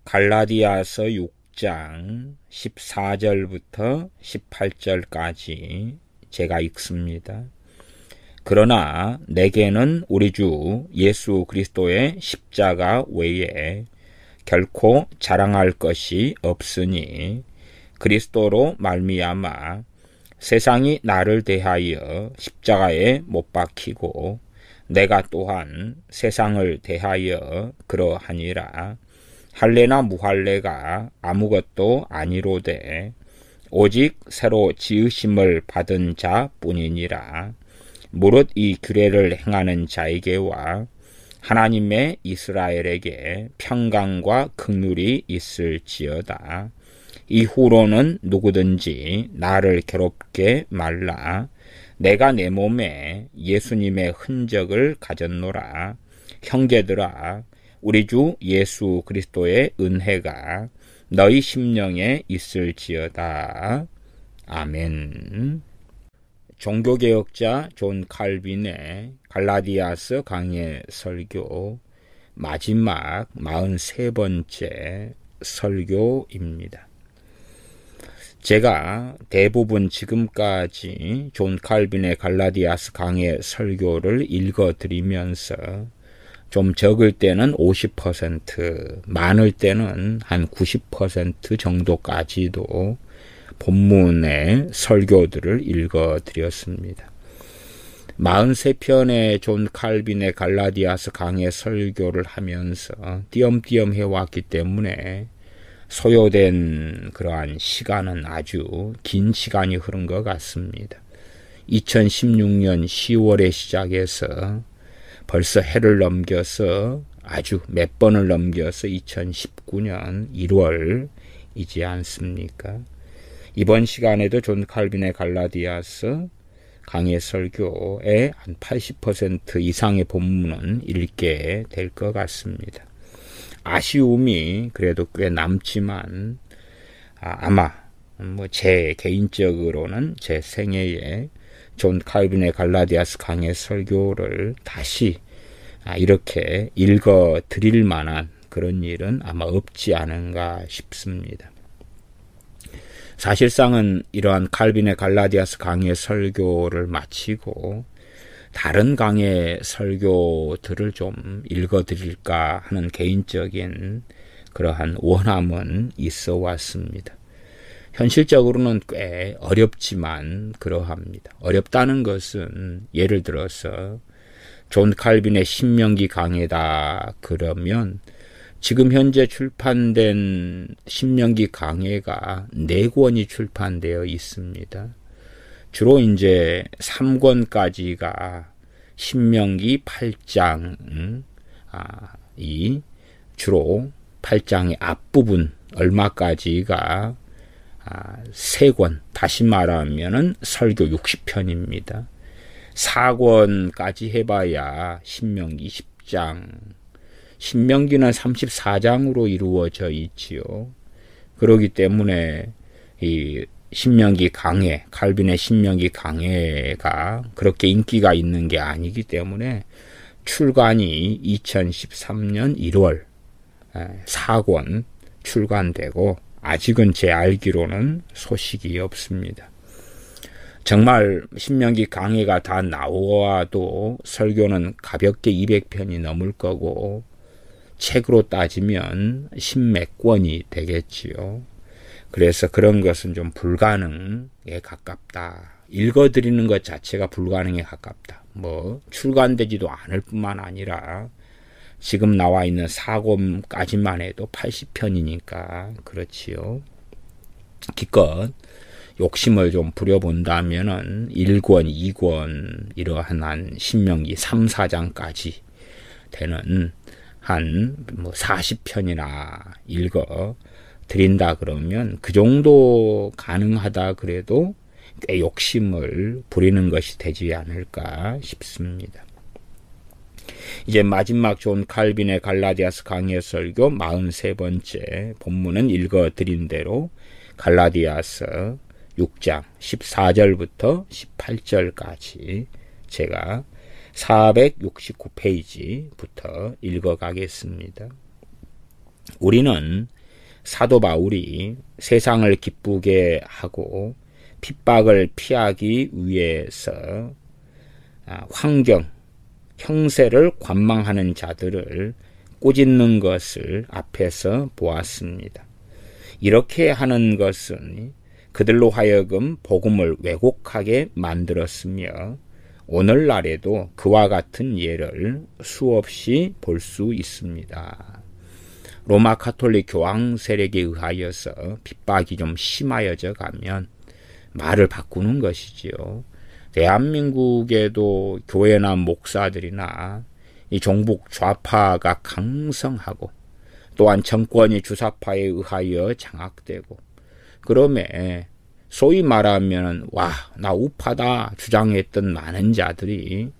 갈라디아서 6장 14절부터 18절까지 제가 읽습니다. 그러나 내게는 우리 주 예수 그리스도의 십자가 외에 결코 자랑할 것이 없으니 그리스도로 말미암아 세상이 나를 대하여 십자가에 못 박히고 내가 또한 세상을 대하여 그러하니라. 할례나 무할례가 아무것도 아니로되 오직 새로 지으심을 받은 자뿐이니라. 무릇 이 규례를 행하는 자에게와 하나님의 이스라엘에게 평강과 긍휼이 있을지어다. 이후로는 누구든지 나를 괴롭게 말라. 내가 내 몸에 예수님의 흔적을 가졌노라. 형제들아, 우리 주 예수 그리스도의 은혜가 너희 심령에 있을지어다. 아멘. 종교개혁자 존 칼빈의 갈라디아서 강해 설교 마지막 43번째 설교입니다. 제가 대부분 지금까지 존 칼빈의 갈라디아서 강해 설교를 읽어드리면서 좀 적을 때는 50%, 많을 때는 한 90% 정도까지도 본문의 설교들을 읽어드렸습니다. 43편의 존 칼빈의 갈라디아서 강해 설교를 하면서 띄엄띄엄 해왔기 때문에 소요된 그러한 시간은 아주 긴 시간이 흐른 것 같습니다. 2016년 10월에 시작해서 벌써 해를 넘겨서 아주 몇 번을 넘겨서 2019년 1월이지 않습니까? 이번 시간에도 존 칼빈의 갈라디아서 강해 설교의 한 80% 이상의 본문은 읽게 될 것 같습니다. 아쉬움이 그래도 꽤 남지만 아마 제 개인적으로는 제 생애에 존 칼빈의 갈라디아서 강해 설교를 다시 이렇게 읽어 드릴 만한 그런 일은 아마 없지 않은가 싶습니다. 사실상은 이러한 칼빈의 갈라디아서 강해 설교를 마치고 다른 강해 설교들을 좀 읽어 드릴까 하는 개인적인 그러한 원함은 있어 왔습니다. 현실적으로는 꽤 어렵지만 그러합니다. 어렵다는 것은 예를 들어서 존 칼빈의 신명기 강해다 그러면 지금 현재 출판된 신명기 강해가 4권이 출판되어 있습니다. 주로 이제 3권까지가 신명기 8장, 이 주로 8장의 앞부분 얼마까지가 3권, 다시 말하면은 설교 60편입니다. 4권까지 해봐야 신명기 10장, 신명기는 34장으로 이루어져 있지요. 그렇기 때문에 이 신명기 강해, 칼빈의 신명기 강해가 그렇게 인기가 있는 게 아니기 때문에 출간이 2013년 1월 4권 출간되고 아직은 제 알기로는 소식이 없습니다. 정말 신명기 강해가 다 나와도 설교는 가볍게 200편이 넘을 거고 책으로 따지면 10몇 권이 되겠지요. 그래서 그런 것은 좀 불가능에 가깝다. 읽어드리는 것 자체가 불가능에 가깝다. 출간되지도 않을 뿐만 아니라 지금 나와 있는 4권까지만 해도 80편이니까 그렇지요. 기껏 욕심을 좀 부려본다면은 1권, 2권 이러한 한 신명기 3, 4장까지 되는 한 40편이나 읽어 드린다 그러면 그 정도 가능하다 그래도 꽤 욕심을 부리는 것이 되지 않을까 싶습니다. 이제 마지막 존 칼빈의 갈라디아서 강해 설교 43번째 본문은 읽어드린 대로 갈라디아서 6장 14절부터 18절까지 제가 469페이지부터 읽어가겠습니다. 우리는 사도 바울이 세상을 기쁘게 하고 핍박을 피하기 위해서 환경, 형세를 관망하는 자들을 꾸짖는 것을 앞에서 보았습니다. 이렇게 하는 것은 그들로 하여금 복음을 왜곡하게 만들었으며 오늘날에도 그와 같은 예를 수없이 볼 수 있습니다. 로마 가톨릭 교황 세력에 의하여서 핍박이 좀 심하여져 가면 말을 바꾸는 것이지요. 대한민국에도 교회나 목사들이나 이 종북 좌파가 강성하고 또한 정권이 주사파에 의하여 장악되고 그러면 소위 말하면 나 우파다 주장했던 많은 자들이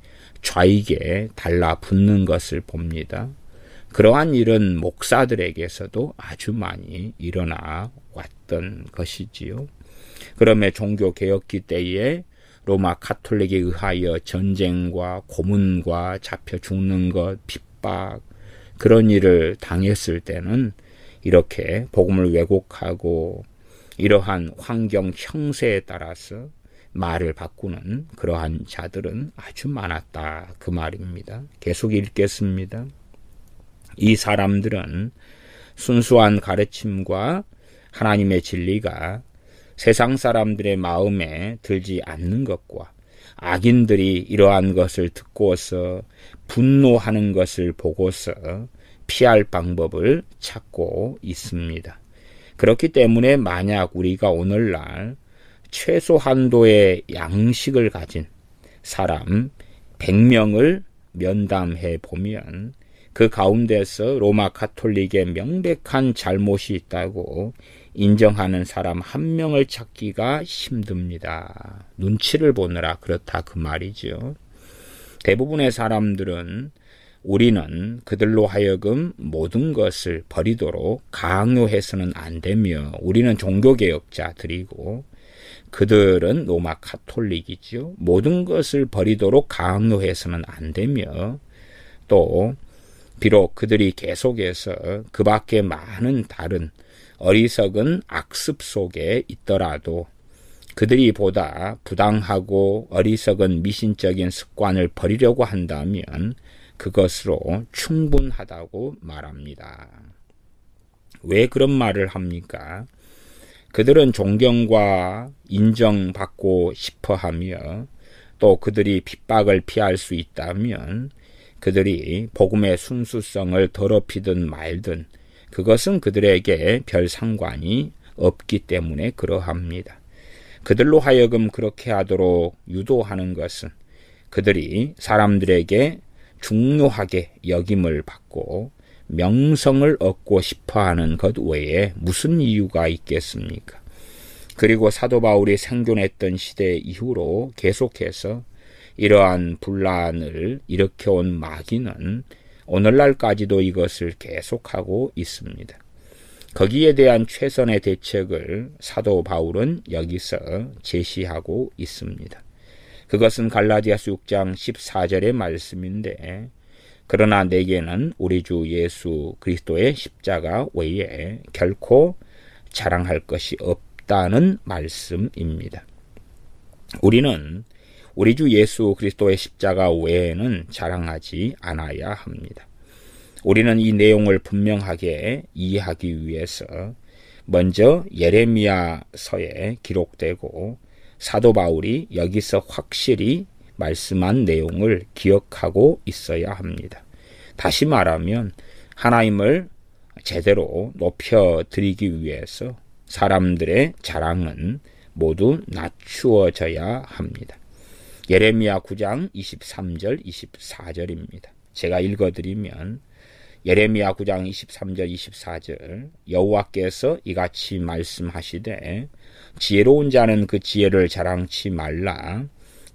좌익에 달라붙는 것을 봅니다. 그러한 일은 목사들에게서도 아주 많이 일어나 왔던 것이지요. 그러면 종교개혁기 때에 로마 가톨릭에 의하여 전쟁과 고문과 잡혀 죽는 것, 핍박 그런 일을 당했을 때는 이렇게 복음을 왜곡하고 이러한 환경 형세에 따라서 말을 바꾸는 그러한 자들은 아주 많았다 그 말입니다. 계속 읽겠습니다. 이 사람들은 순수한 가르침과 하나님의 진리가 세상 사람들의 마음에 들지 않는 것과 악인들이 이러한 것을 듣고서 분노하는 것을 보고서 피할 방법을 찾고 있습니다. 그렇기 때문에 만약 우리가 오늘날 최소한도의 양식을 가진 사람 100명을 면담해 보면 그 가운데서 로마 가톨릭의 명백한 잘못이 있다고 인정하는 사람 한 명을 찾기가 힘듭니다. 눈치를 보느라 그렇다 그 말이죠. 대부분의 사람들은 우리는 그들로 하여금 모든 것을 버리도록 강요해서는 안 되며 우리는 종교개혁자들이고 그들은 로마 가톨릭이죠. 모든 것을 버리도록 강요해서는 안 되며 또 비록 그들이 계속해서 그 밖에 많은 다른 어리석은 악습 속에 있더라도 그들이 보다 부당하고 어리석은 미신적인 습관을 버리려고 한다면 그것으로 충분하다고 말합니다. 왜 그런 말을 합니까? 그들은 존경과 인정받고 싶어하며 또 그들이 핍박을 피할 수 있다면 그들이 복음의 순수성을 더럽히든 말든 그것은 그들에게 별 상관이 없기 때문에 그러합니다. 그들로 하여금 그렇게 하도록 유도하는 것은 그들이 사람들에게 중요하게 여김을 받고 명성을 얻고 싶어하는 것 외에 무슨 이유가 있겠습니까? 그리고 사도 바울이 생존했던 시대 이후로 계속해서 이러한 분란을 일으켜온 마귀는 오늘날까지도 이것을 계속하고 있습니다. 거기에 대한 최선의 대책을 사도 바울은 여기서 제시하고 있습니다. 그것은 갈라디아서 6장 14절의 말씀인데 그러나 내게는 우리 주 예수 그리스도의 십자가 외에 결코 자랑할 것이 없다는 말씀입니다. 우리는 우리 주 예수 그리스도의 십자가 외에는 자랑하지 않아야 합니다. 우리는 이 내용을 분명하게 이해하기 위해서 먼저 예레미야서에 기록되고 사도 바울이 여기서 확실히 말씀한 내용을 기억하고 있어야 합니다. 다시 말하면 하나님을 제대로 높여드리기 위해서 사람들의 자랑은 모두 낮추어져야 합니다. 예레미야 9장 23절 24절입니다. 제가 읽어드리면 예레미야 9장 23절 24절 여호와께서 이같이 말씀하시되 지혜로운 자는 그 지혜를 자랑치 말라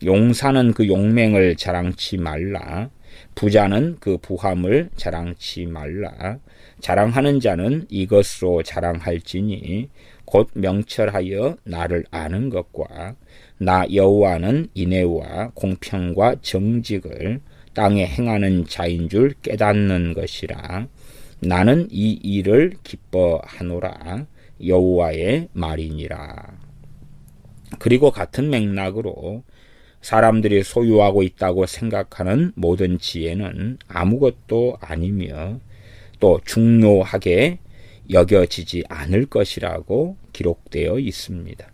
용사는 그 용맹을 자랑치 말라 부자는 그 부함을 자랑치 말라 자랑하는 자는 이것으로 자랑할지니 곧 명철하여 나를 아는 것과 나 여호와는 인애와 공평과 정직을 땅에 행하는 자인 줄 깨닫는 것이라 나는 이 일을 기뻐하노라. 여호와의 말이니라. 그리고 같은 맥락으로 사람들이 소유하고 있다고 생각하는 모든 지혜는 아무것도 아니며 또 중요하게 여겨지지 않을 것이라고 기록되어 있습니다.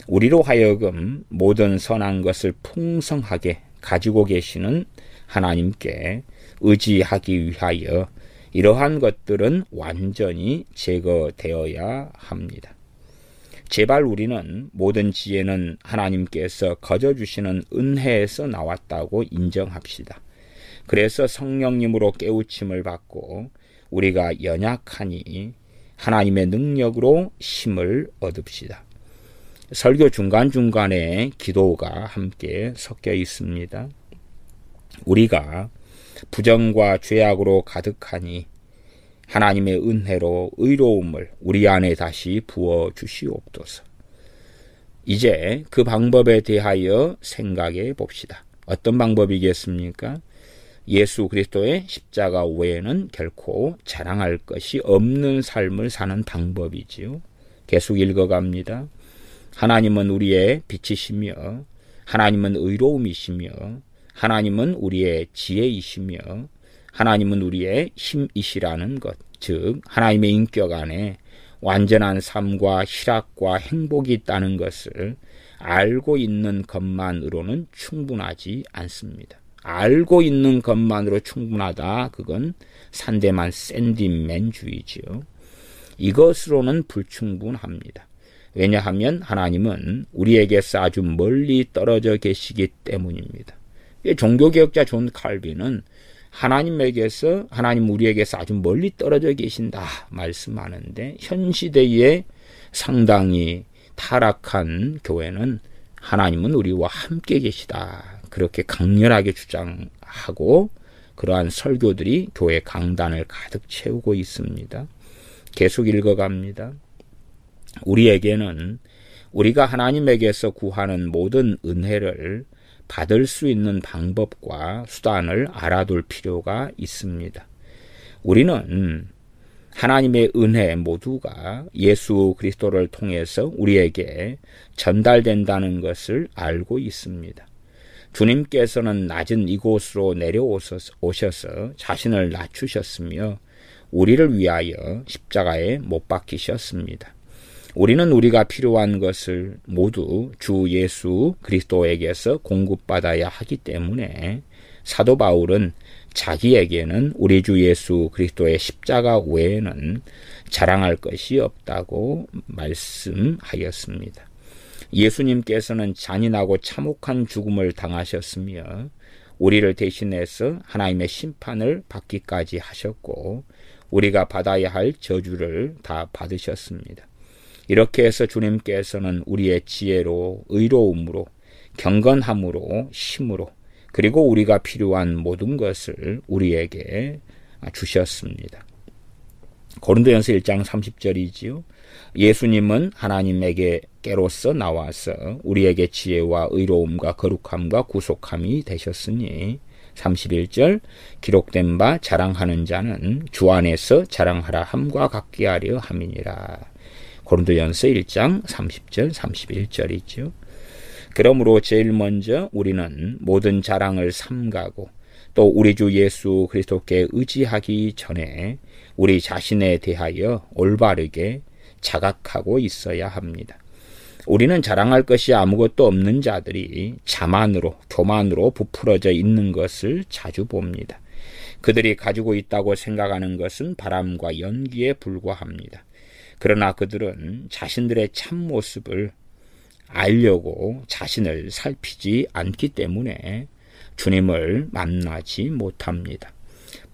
우리로 하여금 모든 선한 것을 풍성하게 가지고 계시는 하나님께 의지하기 위하여 이러한 것들은 완전히 제거되어야 합니다. 제발 우리는 모든 지혜는 하나님께서 거저주시는 은혜에서 나왔다고 인정합시다. 그래서 성령님으로 깨우침을 받고 우리가 연약하니 하나님의 능력으로 힘을 얻읍시다. 설교 중간중간에 기도가 함께 섞여 있습니다. 우리가 부정과 죄악으로 가득하니 하나님의 은혜로 의로움을 우리 안에 다시 부어 주시옵소서. 이제 그 방법에 대하여 생각해 봅시다. 어떤 방법이겠습니까? 예수 그리스도의 십자가 외에는 결코 자랑할 것이 없는 삶을 사는 방법이지요. 계속 읽어갑니다. 하나님은 우리의 빛이시며 하나님은 의로움이시며 하나님은 우리의 지혜이시며 하나님은 우리의 힘이시라는 것, 즉 하나님의 인격 안에 완전한 삶과 희락과 행복이 있다는 것을 알고 있는 것만으로는 충분하지 않습니다. 알고 있는 것만으로 충분하다. 그건 산데만 샌디맨주의지요. 이것으로는 불충분합니다. 왜냐하면 하나님은 우리에게서 아주 멀리 떨어져 계시기 때문입니다. 종교개혁자 존 칼빈은 하나님 우리에게서 아주 멀리 떨어져 계신다 말씀하는데, 현 시대에 상당히 타락한 교회는 하나님은 우리와 함께 계시다 그렇게 강렬하게 주장하고 그러한 설교들이 교회 강단을 가득 채우고 있습니다. 계속 읽어갑니다. 우리에게는 우리가 하나님에게서 구하는 모든 은혜를 받을 수 있는 방법과 수단을 알아둘 필요가 있습니다. 우리는 하나님의 은혜 모두가 예수 그리스도를 통해서 우리에게 전달된다는 것을 알고 있습니다. 주님께서는 낮은 이곳으로 내려오셔서 자신을 낮추셨으며 우리를 위하여 십자가에 못 박히셨습니다. 우리는 우리가 필요한 것을 모두 주 예수 그리스도에게서 공급받아야 하기 때문에 사도 바울은 자기에게는 우리 주 예수 그리스도의 십자가 외에는 자랑할 것이 없다고 말씀하였습니다. 예수님께서는 잔인하고 참혹한 죽음을 당하셨으며 우리를 대신해서 하나님의 심판을 받기까지 하셨고 우리가 받아야 할 저주를 다 받으셨습니다. 이렇게 해서 주님께서는 우리의 지혜로, 의로움으로, 경건함으로, 힘으로, 그리고 우리가 필요한 모든 것을 우리에게 주셨습니다. 고린도전서 1장 30절이지요. 예수님은 하나님에게로서 나와서 우리에게 지혜와 의로움과 거룩함과 구속함이 되셨으니 31절 기록된 바 자랑하는 자는 주 안에서 자랑하라 함과 같게 하려 함이니라. 고린도전서 1장 30절 31절이죠. 그러므로 제일 먼저 우리는 모든 자랑을 삼가고 또 우리 주 예수 그리스도께 의지하기 전에 우리 자신에 대하여 올바르게 자각하고 있어야 합니다. 우리는 자랑할 것이 아무것도 없는 자들이 자만으로, 교만으로 부풀어져 있는 것을 자주 봅니다. 그들이 가지고 있다고 생각하는 것은 바람과 연기에 불과합니다. 그러나 그들은 자신들의 참모습을 알려고 자신을 살피지 않기 때문에 주님을 만나지 못합니다.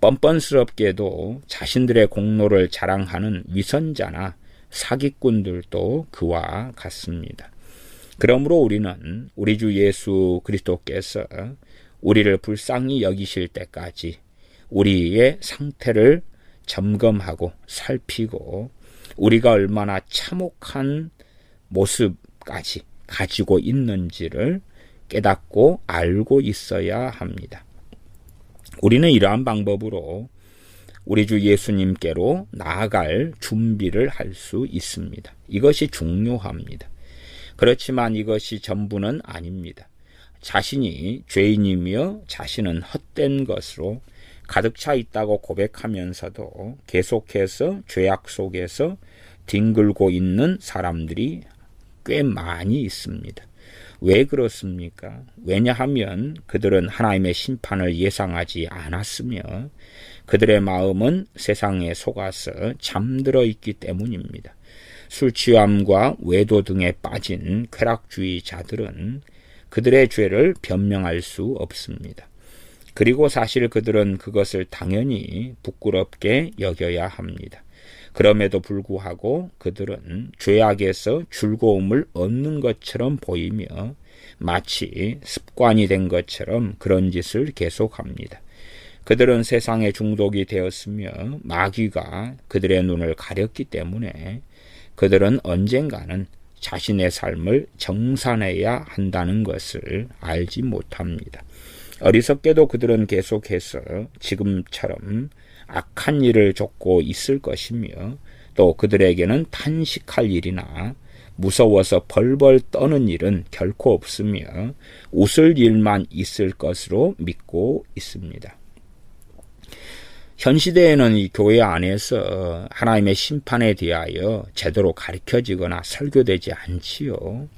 뻔뻔스럽게도 자신들의 공로를 자랑하는 위선자나 사기꾼들도 그와 같습니다. 그러므로 우리는 우리 주 예수 그리스도께서 우리를 불쌍히 여기실 때까지 우리의 상태를 점검하고 살피고 우리가 얼마나 참혹한 모습까지 가지고 있는지를 깨닫고 알고 있어야 합니다. 우리는 이러한 방법으로 우리 주 예수님께로 나아갈 준비를 할 수 있습니다. 이것이 중요합니다. 그렇지만 이것이 전부는 아닙니다. 자신이 죄인이며 자신은 헛된 것으로 가득 차 있다고 고백하면서도 계속해서 죄악 속에서 뒹굴고 있는 사람들이 꽤 많이 있습니다. 왜 그렇습니까? 왜냐하면 그들은 하나님의 심판을 예상하지 않았으며 그들의 마음은 세상에 속아서 잠들어 있기 때문입니다. 술 취함과 외도 등에 빠진 쾌락주의자들은 그들의 죄를 변명할 수 없습니다. 그리고 사실 그들은 그것을 당연히 부끄럽게 여겨야 합니다. 그럼에도 불구하고 그들은 죄악에서 즐거움을 얻는 것처럼 보이며 마치 습관이 된 것처럼 그런 짓을 계속합니다. 그들은 세상에 중독이 되었으며 마귀가 그들의 눈을 가렸기 때문에 그들은 언젠가는 자신의 삶을 정산해야 한다는 것을 알지 못합니다. 어리석게도 그들은 계속해서 지금처럼 악한 일을 좇고 있을 것이며 또 그들에게는 탄식할 일이나 무서워서 벌벌 떠는 일은 결코 없으며 웃을 일만 있을 것으로 믿고 있습니다. 현 시대에는 이 교회 안에서 하나님의 심판에 대하여 제대로 가르쳐지거나 설교되지 않지요.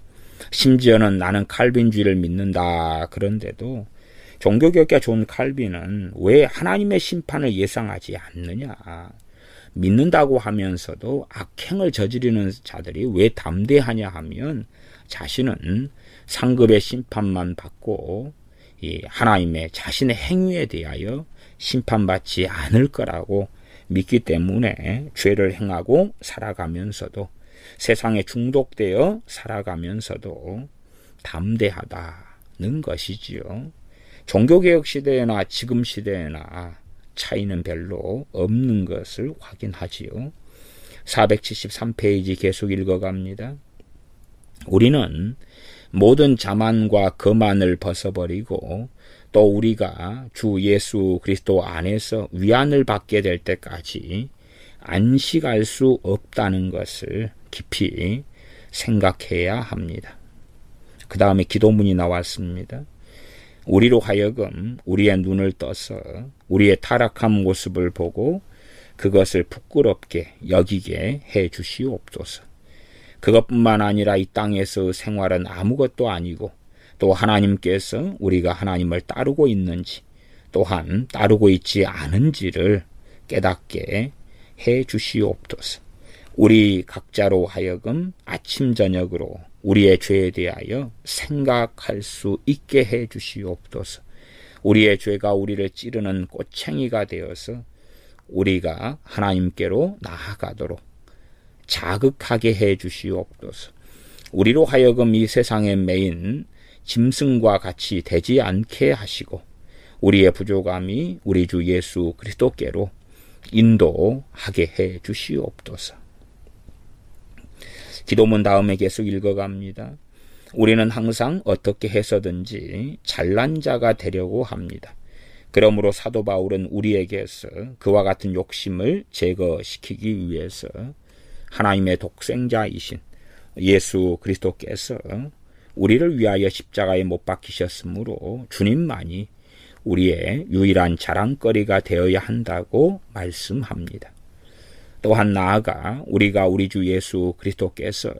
심지어는 나는 칼빈주의를 믿는다 그런데도 종교개혁가 존 칼빈은 왜 하나님의 심판을 예상하지 않느냐, 믿는다고 하면서도 악행을 저지르는 자들이 왜 담대하냐 하면 자신은 상급의 심판만 받고 이 하나님의 자신의 행위에 대하여 심판받지 않을 거라고 믿기 때문에 죄를 행하고 살아가면서도 세상에 중독되어 살아가면서도 담대하다는 것이지요. 종교개혁 시대나 지금 시대나 차이는 별로 없는 것을 확인하지요. 473페이지 계속 읽어갑니다. 우리는 모든 자만과 거만을 벗어버리고 또 우리가 주 예수 그리스도 안에서 위안을 받게 될 때까지 안식할 수 없다는 것을 깊이 생각해야 합니다. 그 다음에 기도문이 나왔습니다. 우리로 하여금 우리의 눈을 떠서 우리의 타락한 모습을 보고 그것을 부끄럽게 여기게 해 주시옵소서. 그것뿐만 아니라 이 땅에서 생활은 아무것도 아니고 또 하나님께서 우리가 하나님을 따르고 있는지 또한 따르고 있지 않은지를 깨닫게 해 주시옵소서. 우리 각자로 하여금 아침 저녁으로 우리의 죄에 대하여 생각할 수 있게 해 주시옵소서. 우리의 죄가 우리를 찌르는 꼬챙이가 되어서 우리가 하나님께로 나아가도록 자극하게 해 주시옵소서. 우리로 하여금 이 세상에 매인 짐승과 같이 되지 않게 하시고 우리의 부족함이 우리 주 예수 그리스도께로 인도하게 해 주시옵소서. 기도문 다음에 계속 읽어갑니다. 우리는 항상 어떻게 해서든지 잘난 자가 되려고 합니다. 그러므로 사도 바울은 우리에게서 그와 같은 욕심을 제거시키기 위해서 하나님의 독생자이신 예수 그리스도께서 우리를 위하여 십자가에 못 박히셨으므로 주님만이 우리의 유일한 자랑거리가 되어야 한다고 말씀합니다. 또한 나아가 우리가 우리 주 예수 그리스도께서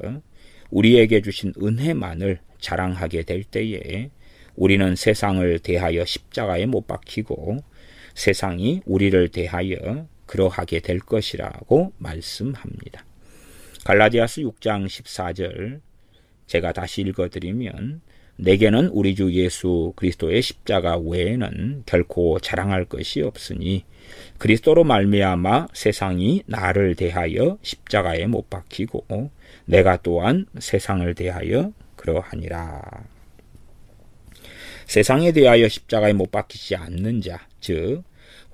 우리에게 주신 은혜만을 자랑하게 될 때에 우리는 세상을 대하여 십자가에 못 박히고 세상이 우리를 대하여 그러하게 될 것이라고 말씀합니다. 갈라디아서 6장 14절 제가 다시 읽어드리면 내게는 우리 주 예수 그리스도의 십자가 외에는 결코 자랑할 것이 없으니 그리스도로 말미암아 세상이 나를 대하여 십자가에 못 박히고 내가 또한 세상을 대하여 그러하니라. 세상에 대하여 십자가에 못 박히지 않는 자, 즉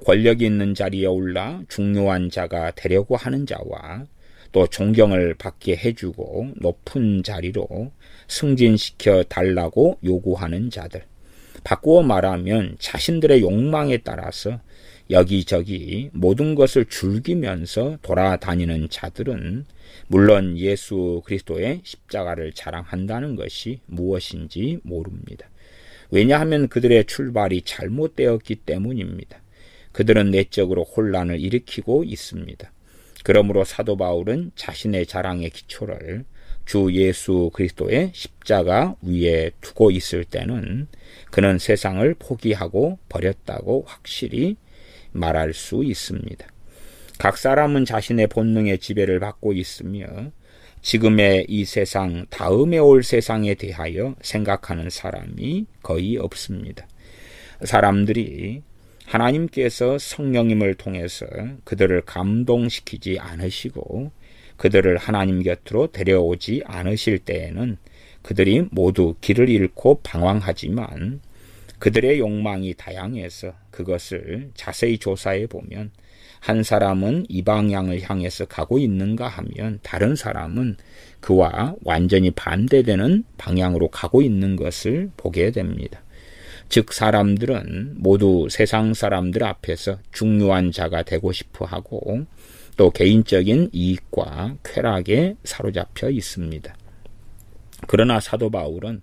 권력이 있는 자리에 올라 중요한 자가 되려고 하는 자와 또 존경을 받게 해주고 높은 자리로 승진시켜 달라고 요구하는 자들, 바꾸어 말하면 자신들의 욕망에 따라서 여기저기 모든 것을 즐기면서 돌아다니는 자들은 물론 예수 그리스도의 십자가를 자랑한다는 것이 무엇인지 모릅니다. 왜냐하면 그들의 출발이 잘못되었기 때문입니다. 그들은 내적으로 혼란을 일으키고 있습니다. 그러므로 사도 바울은 자신의 자랑의 기초를 주 예수 그리스도의 십자가 위에 두고 있을 때는 그는 세상을 포기하고 버렸다고 확실히 말할 수 있습니다. 각 사람은 자신의 본능의 지배를 받고 있으며 지금의 이 세상, 다음에 올 세상에 대하여 생각하는 사람이 거의 없습니다. 사람들이 하나님께서 성령님을 통해서 그들을 감동시키지 않으시고 그들을 하나님 곁으로 데려오지 않으실 때에는 그들이 모두 길을 잃고 방황하지만 그들의 욕망이 다양해서 그것을 자세히 조사해 보면 한 사람은 이 방향을 향해서 가고 있는가 하면 다른 사람은 그와 완전히 반대되는 방향으로 가고 있는 것을 보게 됩니다. 즉 사람들은 모두 세상 사람들 앞에서 중요한 자가 되고 싶어 하고 또 개인적인 이익과 쾌락에 사로잡혀 있습니다. 그러나 사도 바울은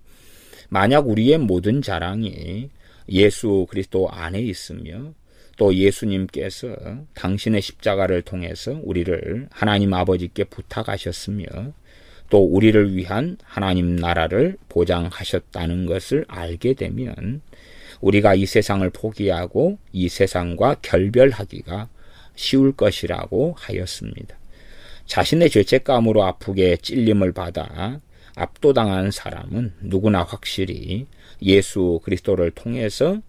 만약 우리의 모든 자랑이 예수 그리스도 안에 있으며 또 예수님께서 당신의 십자가를 통해서 우리를 하나님 아버지께 부탁하셨으며 또 우리를 위한 하나님 나라를 보장하셨다는 것을 알게 되면 우리가 이 세상을 포기하고 이 세상과 결별하기가 쉬울 것이라고 하였습니다. 자신의 죄책감으로 아프게 찔림을 받아 압도당한 사람은 누구나 확실히 예수 그리스도를 통해서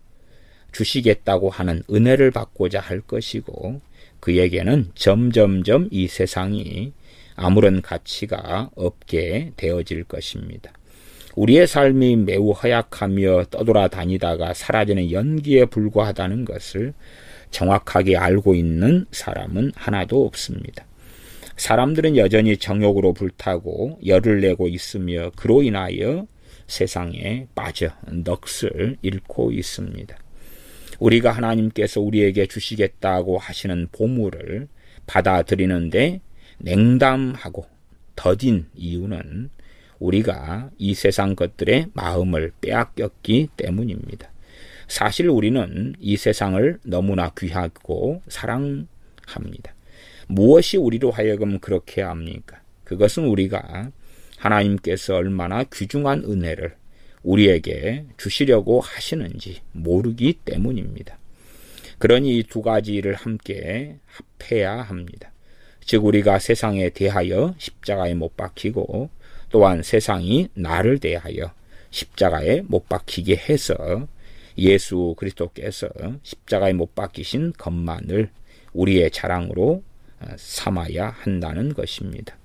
주시겠다고 하는 은혜를 받고자 할 것이고 그에게는 점점점 이 세상이 아무런 가치가 없게 되어질 것입니다. 우리의 삶이 매우 허약하며 떠돌아다니다가 사라지는 연기에 불과하다는 것을 정확하게 알고 있는 사람은 하나도 없습니다. 사람들은 여전히 정욕으로 불타고 열을 내고 있으며 그로 인하여 세상에 빠져 넋을 잃고 있습니다. 우리가 하나님께서 우리에게 주시겠다고 하시는 보물을 받아들이는데 냉담하고 더딘 이유는 우리가 이 세상 것들의 마음을 빼앗겼기 때문입니다. 사실 우리는 이 세상을 너무나 귀하고 사랑합니다. 무엇이 우리로 하여금 그렇게 합니까? 그것은 우리가 하나님께서 얼마나 귀중한 은혜를 우리에게 주시려고 하시는지 모르기 때문입니다. 그러니 이 두 가지를 함께 합해야 합니다. 즉 우리가 세상에 대하여 십자가에 못 박히고 또한 세상이 나를 대하여 십자가에 못 박히게 해서 예수 그리스도께서 십자가에 못 박히신 것만을 우리의 자랑으로 삼아야 한다는 것입니다.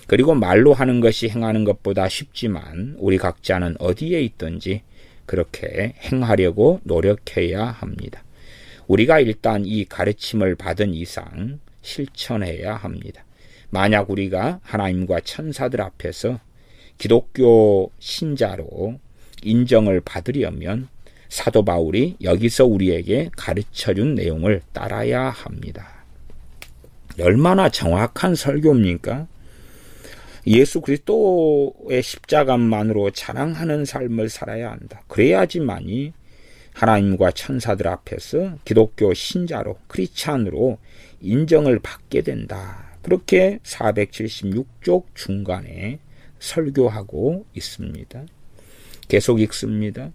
그리고 말로 하는 것이 행하는 것보다 쉽지만 우리 각자는 어디에 있든지 그렇게 행하려고 노력해야 합니다. 우리가 일단 이 가르침을 받은 이상 실천해야 합니다. 만약 우리가 하나님과 천사들 앞에서 기독교 신자로 인정을 받으려면 사도 바울이 여기서 우리에게 가르쳐준 내용을 따라야 합니다. 얼마나 정확한 설교입니까? 예수 그리스도의 십자가만으로 자랑하는 삶을 살아야 한다. 그래야지만이 하나님과 천사들 앞에서 기독교 신자로 크리스찬으로 인정을 받게 된다. 그렇게 476쪽 중간에 설교하고 있습니다. 계속 읽습니다.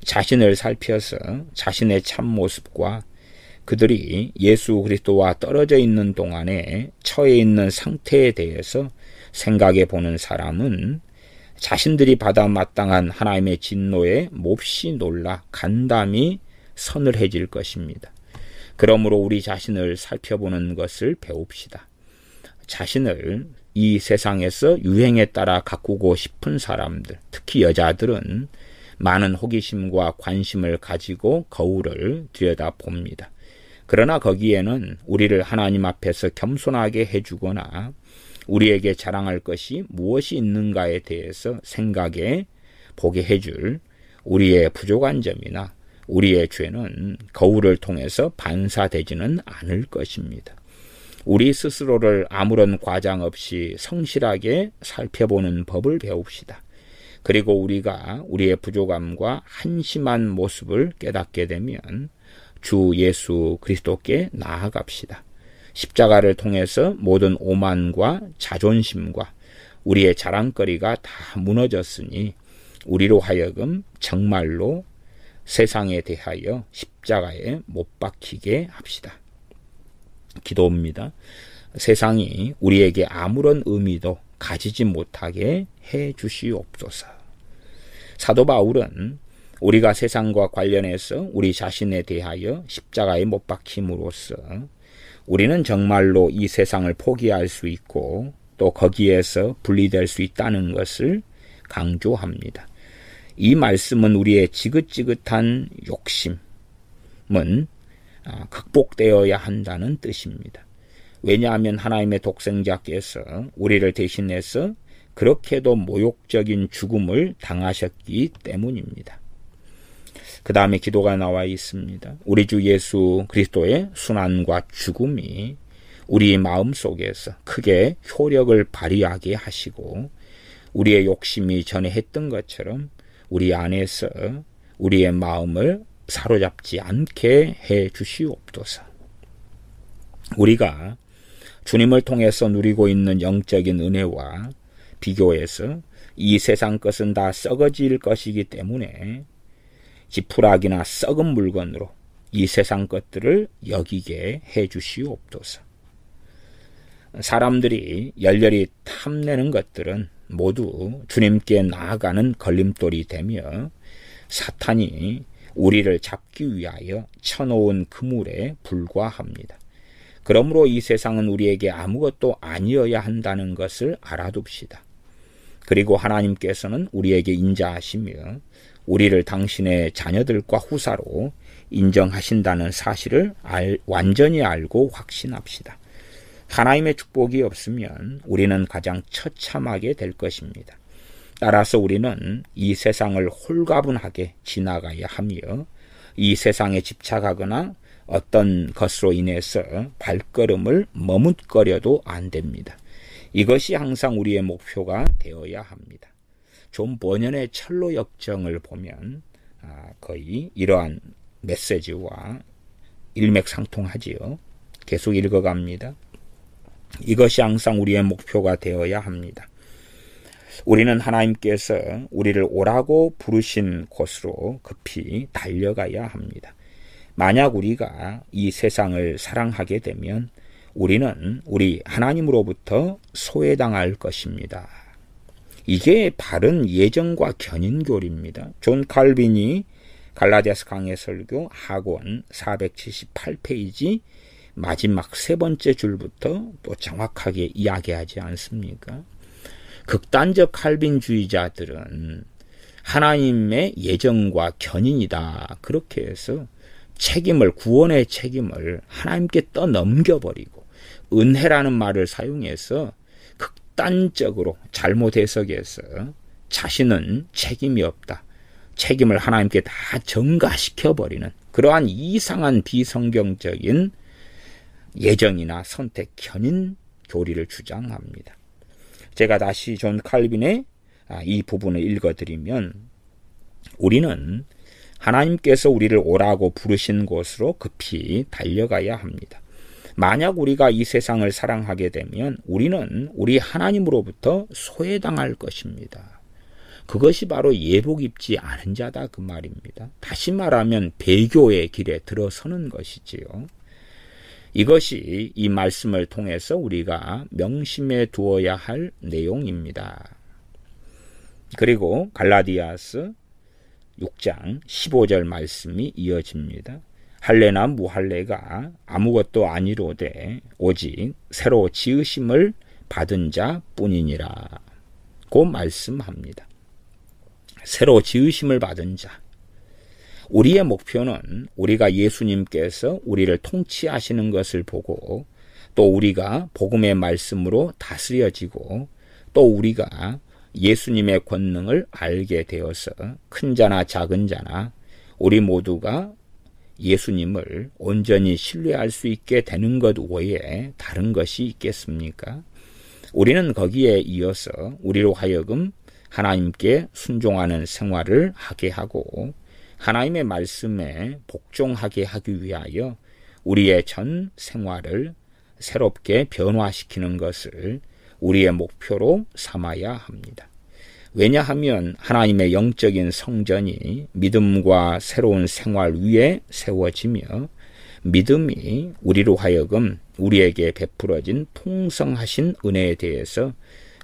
자신을 살펴서 자신의 참모습과 그들이 예수 그리스도와 떨어져 있는 동안에 처해 있는 상태에 대해서 생각해 보는 사람은 자신들이 받아 마땅한 하나님의 진노에 몹시 놀라 간담이 서늘해질 것입니다. 그러므로 우리 자신을 살펴보는 것을 배웁시다. 자신을 이 세상에서 유행에 따라 가꾸고 싶은 사람들, 특히 여자들은 많은 호기심과 관심을 가지고 거울을 들여다봅니다. 그러나 거기에는 우리를 하나님 앞에서 겸손하게 해주거나 우리에게 자랑할 것이 무엇이 있는가에 대해서 생각해 보게 해줄 우리의 부족한 점이나 우리의 죄는 거울을 통해서 반사되지는 않을 것입니다. 우리 스스로를 아무런 과장 없이 성실하게 살펴보는 법을 배웁시다. 그리고 우리가 우리의 부족함과 한심한 모습을 깨닫게 되면 주 예수 그리스도께 나아갑시다. 십자가를 통해서 모든 오만과 자존심과 우리의 자랑거리가 다 무너졌으니 우리로 하여금 정말로 세상에 대하여 십자가에 못 박히게 합시다. 기도입니다. 세상이 우리에게 아무런 의미도 가지지 못하게 해 주시옵소서. 사도 바울은 우리가 세상과 관련해서 우리 자신에 대하여 십자가에 못 박힘으로써 우리는 정말로 이 세상을 포기할 수 있고 또 거기에서 분리될 수 있다는 것을 강조합니다. 이 말씀은 우리의 지긋지긋한 욕심은 극복되어야 한다는 뜻입니다. 왜냐하면 하나님의 독생자께서 우리를 대신해서 그렇게도 모욕적인 죽음을 당하셨기 때문입니다. 그 다음에 기도가 나와 있습니다. 우리 주 예수 그리스도의 순환과 죽음이 우리 마음속에서 크게 효력을 발휘하게 하시고 우리의 욕심이 전에 했던 것처럼 우리 안에서 우리의 마음을 사로잡지 않게 해 주시옵소서. 우리가 주님을 통해서 누리고 있는 영적인 은혜와 비교해서 이 세상 것은 다 썩어질 것이기 때문에 지푸라기나 썩은 물건으로 이 세상 것들을 여기게 해 주시옵소서. 사람들이 열렬히 탐내는 것들은 모두 주님께 나아가는 걸림돌이 되며 사탄이 우리를 잡기 위하여 쳐놓은 그물에 불과합니다. 그러므로 이 세상은 우리에게 아무것도 아니어야 한다는 것을 알아둡시다. 그리고 하나님께서는 우리에게 인자하시며 우리를 당신의 자녀들과 후사로 인정하신다는 사실을 완전히 알고 확신합시다. 하나님의 축복이 없으면 우리는 가장 처참하게 될 것입니다. 따라서 우리는 이 세상을 홀가분하게 지나가야 하며 이 세상에 집착하거나 어떤 것으로 인해서 발걸음을 머뭇거려도 안 됩니다. 이것이 항상 우리의 목표가 되어야 합니다. 존 버년의 철로 역정을 보면 거의 이러한 메시지와 일맥상통하지요. 계속 읽어갑니다. 이것이 항상 우리의 목표가 되어야 합니다. 우리는 하나님께서 우리를 오라고 부르신 곳으로 급히 달려가야 합니다. 만약 우리가 이 세상을 사랑하게 되면 우리는 우리 하나님으로부터 소외당할 것입니다. 이게 바른 예정과 견인교리입니다. 존 칼빈이 갈라디아서 강해 설교 하권 478페이지 마지막 세 번째 줄부터 또 정확하게 이야기하지 않습니까? 극단적 칼빈주의자들은 하나님의 예정과 견인이다. 그렇게 해서 구원의 책임을 하나님께 떠넘겨버리고 은혜라는 말을 사용해서 극단적으로 잘못 해석해서 자신은 책임이 없다. 책임을 하나님께 다 전가시켜버리는 그러한 이상한 비성경적인 예정이나 선택, 견인 교리를 주장합니다. 제가 다시 존 칼빈의 이 부분을 읽어드리면 우리는 하나님께서 우리를 오라고 부르신 곳으로 급히 달려가야 합니다. 만약 우리가 이 세상을 사랑하게 되면 우리는 우리 하나님으로부터 소외당할 것입니다. 그것이 바로 예복 입지 않은 자다 그 말입니다. 다시 말하면 배교의 길에 들어서는 것이지요. 이것이 이 말씀을 통해서 우리가 명심해 두어야 할 내용입니다. 그리고 갈라디아서 6장 15절 말씀이 이어집니다. 할례나 무할례가 아무것도 아니로되 오직 새로 지으심을 받은 자 뿐이니라 고 말씀합니다. 새로 지으심을 받은 자. 우리의 목표는 우리가 예수님께서 우리를 통치하시는 것을 보고 또 우리가 복음의 말씀으로 다스려지고 또 우리가 예수님의 권능을 알게 되어서 큰 자나 작은 자나 우리 모두가 예수님을 온전히 신뢰할 수 있게 되는 것 외에 다른 것이 있겠습니까? 우리는 거기에 이어서 우리로 하여금 하나님께 순종하는 생활을 하게 하고 하나님의 말씀에 복종하게 하기 위하여 우리의 전 생활을 새롭게 변화시키는 것을 우리의 목표로 삼아야 합니다. 왜냐하면 하나님의 영적인 성전이 믿음과 새로운 생활 위에 세워지며 믿음이 우리로 하여금 우리에게 베풀어진 풍성하신 은혜에 대해서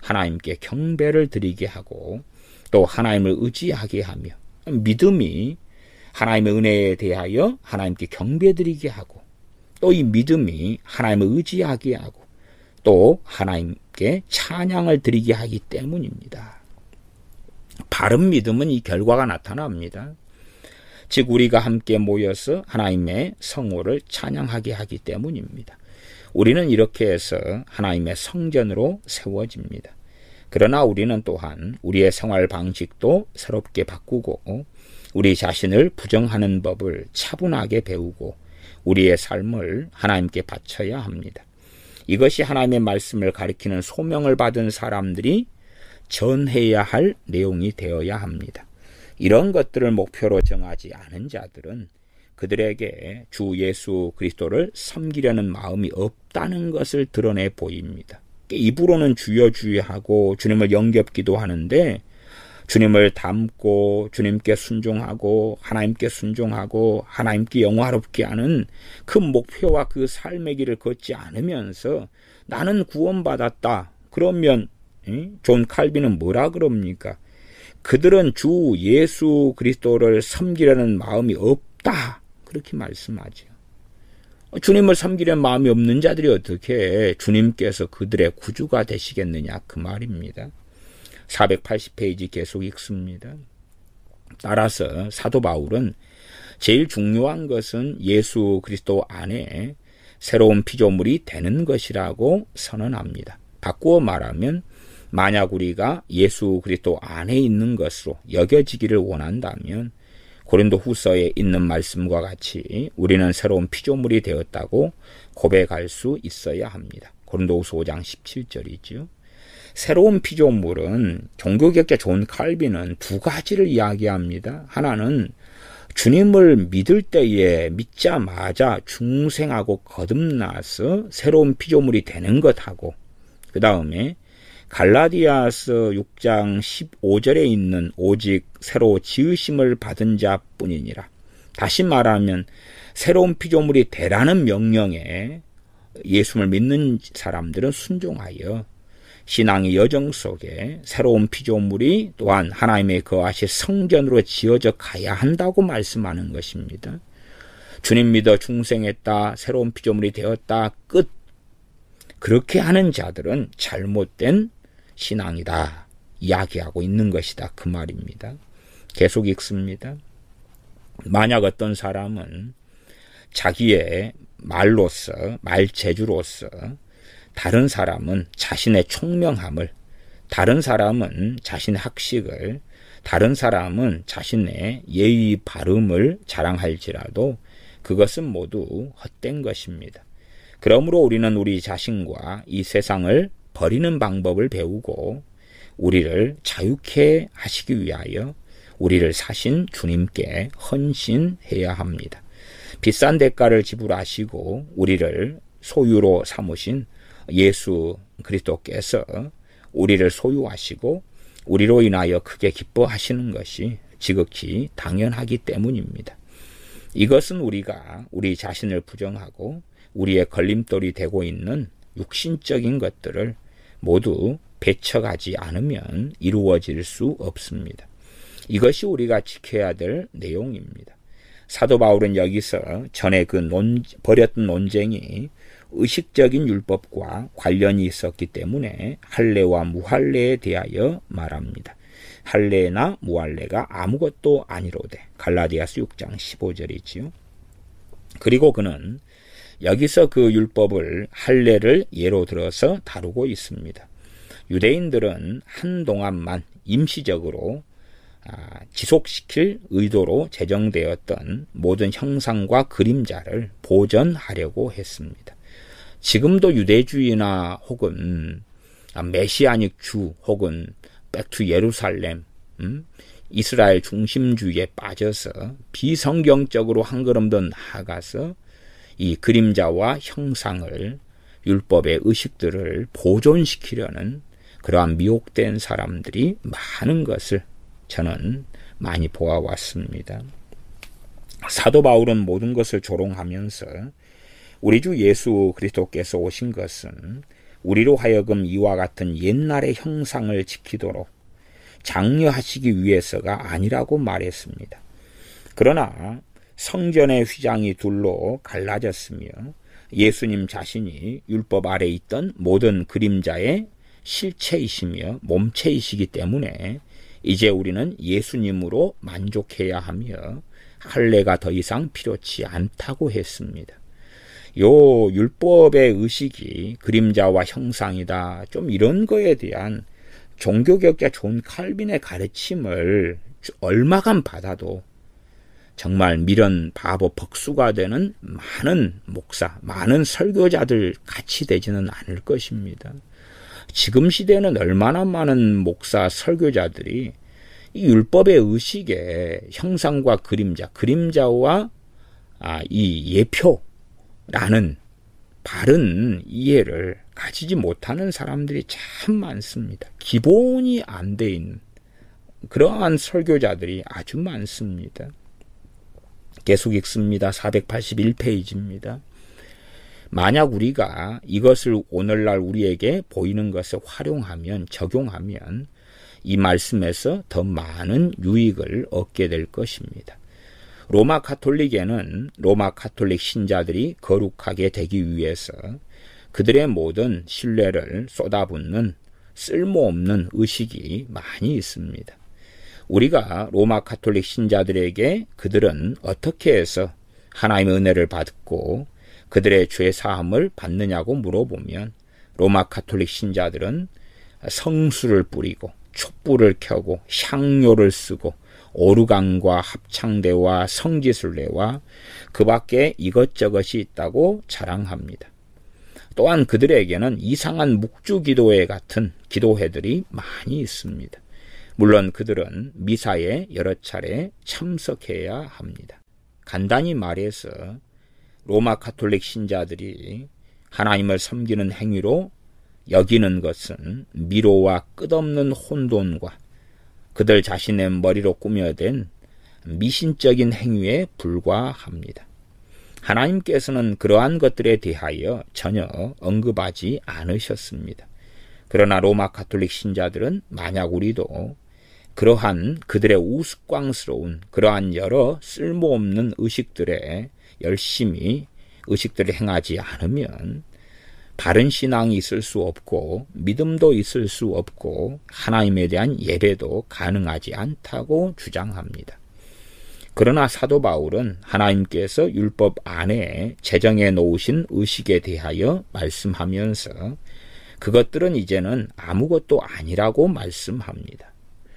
하나님께 경배를 드리게 하고 또 하나님을 의지하게 하며 믿음이 하나님의 은혜에 대하여 하나님께 경배드리게 하고 또 이 믿음이 하나님을 의지하게 하고 또 하나님께 찬양을 드리게 하기 때문입니다. 바른 믿음은 이 결과가 나타납니다. 즉 우리가 함께 모여서 하나님의 성호를 찬양하게 하기 때문입니다. 우리는 이렇게 해서 하나님의 성전으로 세워집니다. 그러나 우리는 또한 우리의 생활 방식도 새롭게 바꾸고 우리 자신을 부정하는 법을 차분하게 배우고 우리의 삶을 하나님께 바쳐야 합니다. 이것이 하나님의 말씀을 가리키는 소명을 받은 사람들이 전해야 할 내용이 되어야 합니다. 이런 것들을 목표로 정하지 않은 자들은 그들에게 주 예수 그리스도를 섬기려는 마음이 없다는 것을 드러내 보입니다. 입으로는 주여 주여 하고 주님을 영접기도 하는데 주님을 닮고 주님께 순종하고 하나님께 순종하고 하나님께 영화롭게 하는 그 목표와 그 삶의 길을 걷지 않으면서 나는 구원받았다. 그러면 존 칼빈은 뭐라 그럽니까? 그들은 주 예수 그리스도를 섬기려는 마음이 없다. 그렇게 말씀하죠. 주님을 섬기려는 마음이 없는 자들이 어떻게 주님께서 그들의 구주가 되시겠느냐 그 말입니다. 480페이지 계속 읽습니다. 따라서 사도 바울은 제일 중요한 것은 예수 그리스도 안에 새로운 피조물이 되는 것이라고 선언합니다. 바꾸어 말하면 만약 우리가 예수 그리스도 안에 있는 것으로 여겨지기를 원한다면 고린도 후서에 있는 말씀과 같이 우리는 새로운 피조물이 되었다고 고백할 수 있어야 합니다. 고린도 후서 5장 17절이죠. 새로운 피조물은 종교개혁자 존 칼빈은 두 가지를 이야기합니다. 하나는 주님을 믿을 때에 믿자마자 중생하고 거듭나서 새로운 피조물이 되는 것하고 그 다음에 갈라디아서 6장 15절에 있는 오직 새로 지으심을 받은 자뿐이니라. 다시 말하면 새로운 피조물이 되라는 명령에 예수를 믿는 사람들은 순종하여 신앙의 여정 속에 새로운 피조물이 또한 하나님의 거하실 성전으로 지어져 가야 한다고 말씀하는 것입니다. 주님 믿어 중생했다, 새로운 피조물이 되었다, 끝. 그렇게 하는 자들은 잘못된 신앙이다 이야기하고 있는 것이다 그 말입니다. 계속 읽습니다. 만약 어떤 사람은 자기의 말로서 말재주로서 다른 사람은 자신의 총명함을, 다른 사람은 자신의 학식을, 다른 사람은 자신의 예의 바름을 자랑할지라도 그것은 모두 헛된 것입니다. 그러므로 우리는 우리 자신과 이 세상을 버리는 방법을 배우고 우리를 자유케 하시기 위하여 우리를 사신 주님께 헌신해야 합니다. 비싼 대가를 지불하시고 우리를 소유로 삼으신 예수 그리스도께서 우리를 소유하시고 우리로 인하여 크게 기뻐하시는 것이 지극히 당연하기 때문입니다. 이것은 우리가 우리 자신을 부정하고 우리의 걸림돌이 되고 있는 육신적인 것들을 모두 배척하지 않으면 이루어질 수 없습니다. 이것이 우리가 지켜야 될 내용입니다. 사도 바울은 여기서 전에 벌였던 논쟁이 의식적인 율법과 관련이 있었기 때문에 할례와 무할례에 대하여 말합니다. 할례나 무할례가 아무것도 아니로되 갈라디아서 6장 15절이지요. 그리고 그는 여기서 그 율법을 할례를 예로 들어서 다루고 있습니다. 유대인들은 한동안만 임시적으로 지속시킬 의도로 제정되었던 모든 형상과 그림자를 보존하려고 했습니다. 지금도 유대주의나 혹은 메시아닉 주 혹은 백투 예루살렘, 이스라엘 중심주의에 빠져서 비성경적으로 한 걸음 더 나아가서 이 그림자와 형상을, 율법의 의식들을 보존시키려는 그러한 미혹된 사람들이 많은 것을 저는 많이 보아왔습니다. 사도 바울은 모든 것을 조롱하면서 우리 주 예수 그리스도께서 오신 것은 우리로 하여금 이와 같은 옛날의 형상을 지키도록 장려하시기 위해서가 아니라고 말했습니다. 그러나 성전의 휘장이 둘로 갈라졌으며 예수님 자신이 율법 아래 있던 모든 그림자의 실체이시며 몸체이시기 때문에 이제 우리는 예수님으로 만족해야 하며 할례가 더 이상 필요치 않다고 했습니다. 요 율법의 의식이 그림자와 형상이다, 좀 이런 거에 대한 종교개혁자 존 칼빈의 가르침을 얼마간 받아도 정말 미련 바보 벅수가 되는 많은 목사, 많은 설교자들 같이 되지는 않을 것입니다. 지금 시대는 얼마나 많은 목사, 설교자들이 이 율법의 의식에 형상과 그림자와 이 예표라는 바른 이해를 가지지 못하는 사람들이 참 많습니다. 기본이 안 돼 있는 그러한 설교자들이 아주 많습니다. 계속 읽습니다. 481페이지입니다. 만약 우리가 이것을 오늘날 우리에게 보이는 것을 활용하면, 적용하면 이 말씀에서 더 많은 유익을 얻게 될 것입니다. 로마 가톨릭에는 로마 가톨릭 신자들이 거룩하게 되기 위해서 그들의 모든 신뢰를 쏟아붓는 쓸모없는 의식이 많이 있습니다. 우리가 로마 가톨릭 신자들에게 그들은 어떻게 해서 하나님의 은혜를 받고 그들의 죄 사함을 받느냐고 물어보면 로마 가톨릭 신자들은 성수를 뿌리고 촛불을 켜고 향료를 쓰고 오르간과 합창대와 성지순례와 그 밖에 이것저것이 있다고 자랑합니다. 또한 그들에게는 이상한 묵주기도회 같은 기도회들이 많이 있습니다. 물론 그들은 미사에 여러 차례 참석해야 합니다. 간단히 말해서 로마 가톨릭 신자들이 하나님을 섬기는 행위로 여기는 것은 미로와 끝없는 혼돈과 그들 자신의 머리로 꾸며댄 미신적인 행위에 불과합니다. 하나님께서는 그러한 것들에 대하여 전혀 언급하지 않으셨습니다. 그러나 로마 가톨릭 신자들은 만약 우리도 그러한 그들의 우스꽝스러운 그러한 여러 쓸모없는 의식들에 열심히 의식들을 행하지 않으면 바른 신앙이 있을 수 없고 믿음도 있을 수 없고 하나님에 대한 예배도 가능하지 않다고 주장합니다. 그러나 사도 바울은 하나님께서 율법 안에 제정해 놓으신 의식에 대하여 말씀하면서 그것들은 이제는 아무것도 아니라고 말씀합니다.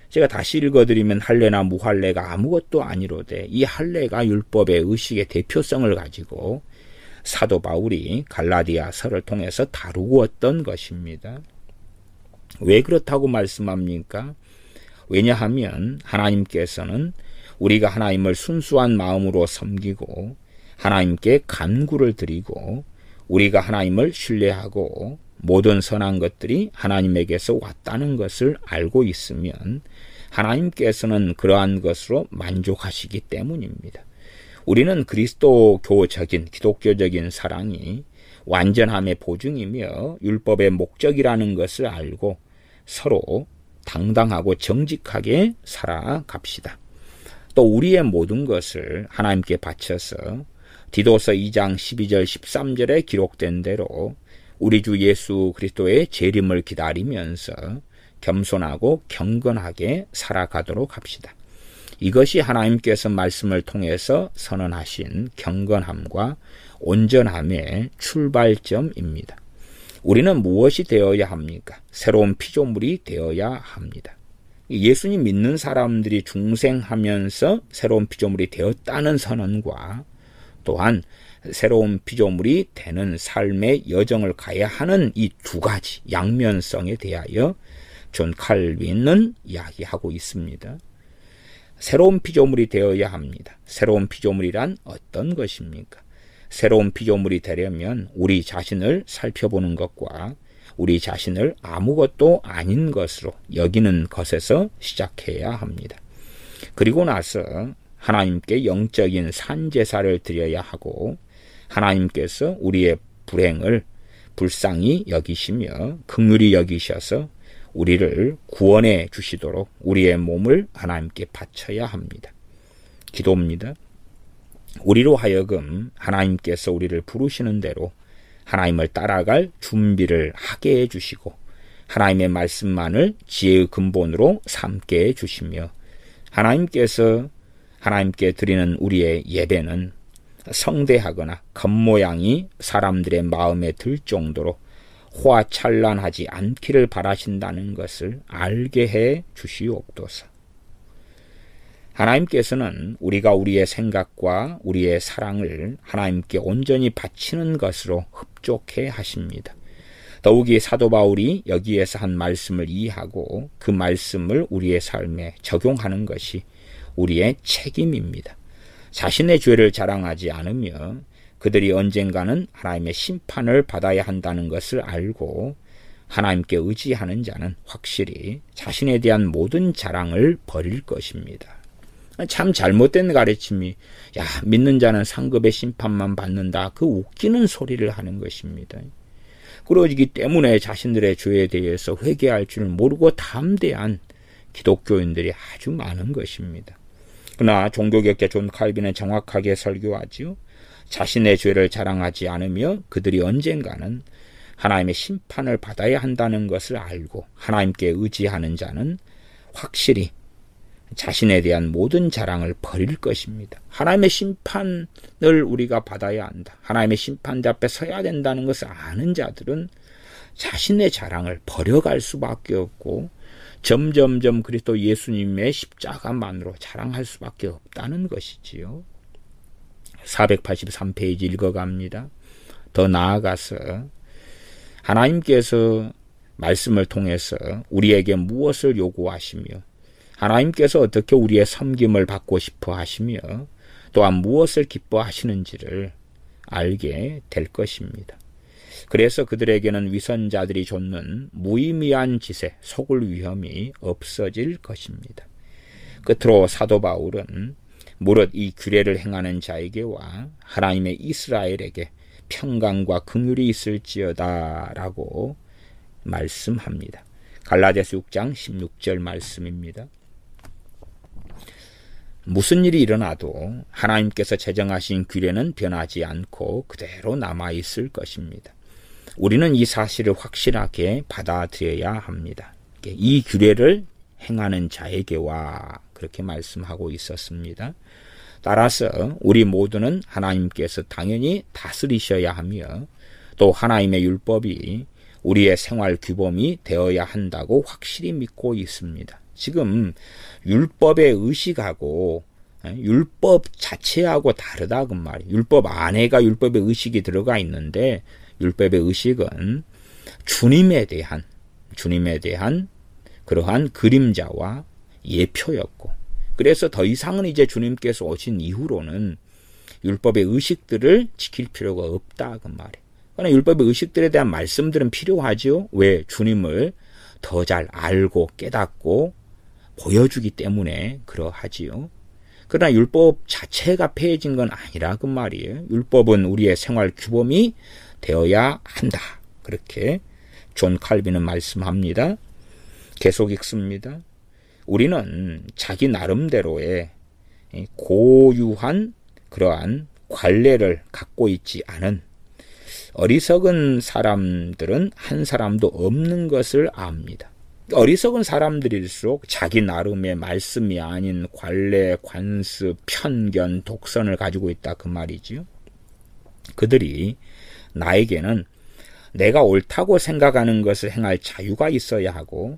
제가 다시 읽어드리면 할례나 무할례가 아무것도 아니로되 이 할례가 율법의 의식의 대표성을 가지고 사도 바울이 갈라디아서를 통해서 다루었던 것입니다. 왜 그렇다고 말씀합니까? 왜냐하면 하나님께서는 우리가 하나님을 순수한 마음으로 섬기고 하나님께 간구를 드리고 우리가 하나님을 신뢰하고 모든 선한 것들이 하나님에게서 왔다는 것을 알고 있으면 하나님께서는 그러한 것으로 만족하시기 때문입니다. 우리는 그리스도교적인 기독교적인 사랑이 완전함의 보증이며 율법의 목적이라는 것을 알고 서로 당당하고 정직하게 살아갑시다. 또 우리의 모든 것을 하나님께 바쳐서 디도서 2장 12절 13절에 기록된 대로 우리 주 예수 그리스도의 재림을 기다리면서 겸손하고 경건하게 살아가도록 합시다. 이것이 하나님께서 말씀을 통해서 선언하신 경건함과 온전함의 출발점입니다. 우리는 무엇이 되어야 합니까? 새로운 피조물이 되어야 합니다. 예수님 믿는 사람들이 중생하면서 새로운 피조물이 되었다는 선언과 또한 새로운 피조물이 되는 삶의 여정을 가야 하는 이 두 가지 양면성에 대하여 존 칼빈은 이야기하고 있습니다. 새로운 피조물이 되어야 합니다. 새로운 피조물이란 어떤 것입니까? 새로운 피조물이 되려면 우리 자신을 살펴보는 것과 우리 자신을 아무것도 아닌 것으로 여기는 것에서 시작해야 합니다. 그리고 나서 하나님께 영적인 산제사를 드려야 하고 하나님께서 우리의 불행을 불쌍히 여기시며 긍휼히 여기셔서 우리를 구원해 주시도록 우리의 몸을 하나님께 바쳐야 합니다. 기도입니다. 우리로 하여금 하나님께서 우리를 부르시는 대로 하나님을 따라갈 준비를 하게 해주시고 하나님의 말씀만을 지혜의 근본으로 삼게 해주시며 하나님께서 하나님께 드리는 우리의 예배는 성대하거나 겉모양이 사람들의 마음에 들 정도로 호화찬란하지 않기를 바라신다는 것을 알게 해 주시옵소서. 하나님께서는 우리가 우리의 생각과 우리의 사랑을 하나님께 온전히 바치는 것으로 흡족해 하십니다. 더욱이 사도 바울이 여기에서 한 말씀을 이해하고 그 말씀을 우리의 삶에 적용하는 것이 우리의 책임입니다. 자신의 죄를 자랑하지 않으며 그들이 언젠가는 하나님의 심판을 받아야 한다는 것을 알고 하나님께 의지하는 자는 확실히 자신에 대한 모든 자랑을 버릴 것입니다. 참 잘못된 가르침이 믿는 자는 상급의 심판만 받는다. 그 웃기는 소리를 하는 것입니다. 그러기 때문에 자신들의 죄에 대해서 회개할 줄 모르고 담대한 기독교인들이 아주 많은 것입니다. 그러나 종교개혁자 존 칼빈은 정확하게 설교하지요. 자신의 죄를 자랑하지 않으며 그들이 언젠가는 하나님의 심판을 받아야 한다는 것을 알고 하나님께 의지하는 자는 확실히 자신에 대한 모든 자랑을 버릴 것입니다. 하나님의 심판을 우리가 받아야 한다. 하나님의 심판대 앞에 서야 된다는 것을 아는 자들은 자신의 자랑을 버려갈 수밖에 없고 점점점 그리스도 예수님의 십자가만으로 자랑할 수밖에 없다는 것이지요. 483페이지 읽어갑니다. 더 나아가서 하나님께서 말씀을 통해서 우리에게 무엇을 요구하시며 하나님께서 어떻게 우리의 섬김을 받고 싶어 하시며 또한 무엇을 기뻐하시는지를 알게 될 것입니다. 그래서 그들에게는 위선자들이 좇는 무의미한 짓에 속을 위험이 없어질 것입니다. 끝으로 사도 바울은 무릇 이 규례를 행하는 자에게와 하나님의 이스라엘에게 평강과 긍휼이 있을지어다 라고 말씀합니다. 갈라디아서 6장 16절 말씀입니다. 무슨 일이 일어나도 하나님께서 제정하신 규례는 변하지 않고 그대로 남아있을 것입니다. 우리는 이 사실을 확실하게 받아들여야 합니다. 이 규례를 행하는 자에게와 그렇게 말씀하고 있었습니다. 따라서 우리 모두는 하나님께서 당연히 다스리셔야 하며 또 하나님의 율법이 우리의 생활 규범이 되어야 한다고 확실히 믿고 있습니다. 지금 율법의 의식하고 율법 자체하고 다르다 그 말이에요. 율법 안에가 율법의 의식이 들어가 있는데 율법의 의식은 주님에 대한 그러한 그림자와 예표였고 그래서 더 이상은 이제 주님께서 오신 이후로는 율법의 의식들을 지킬 필요가 없다 그 말이에요. 그러나 율법의 의식들에 대한 말씀들은 필요하죠. 왜? 주님을 더 잘 알고 깨닫고 보여주기 때문에 그러하지요. 그러나 율법 자체가 폐해진 건 아니라 그 말이에요. 율법은 우리의 생활 규범이 되어야 한다. 그렇게 존 칼빈은 말씀합니다. 계속 읽습니다. 우리는 자기 나름대로의 고유한 그러한 관례를 갖고 있지 않은 어리석은 사람들은 한 사람도 없는 것을 압니다. 어리석은 사람들일수록 자기 나름의 말씀이 아닌 관례, 관습, 편견, 독선을 가지고 있다 그 말이지요. 그들이 나에게는 내가 옳다고 생각하는 것을 행할 자유가 있어야 하고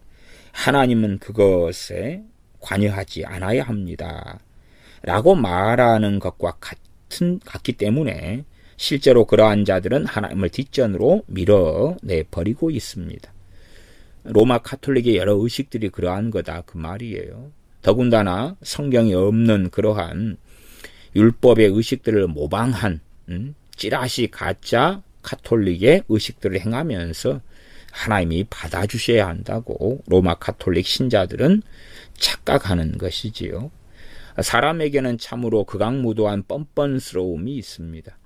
하나님은 그것에 관여하지 않아야 합니다. 라고 말하는 것과 같기 때문에 실제로 그러한 자들은 하나님을 뒷전으로 밀어내버리고 있습니다. 로마 카톨릭의 여러 의식들이 그러한 거다 그 말이에요. 더군다나 성경이 없는 그러한 율법의 의식들을 모방한 찌라시 가짜 카톨릭의 의식들을 행하면서 하나님이 받아주셔야 한다고 로마 카톨릭 신자들은 착각하는 것이지요. 사람에게는 참으로 극악무도한 뻔뻔스러움이 있습니다.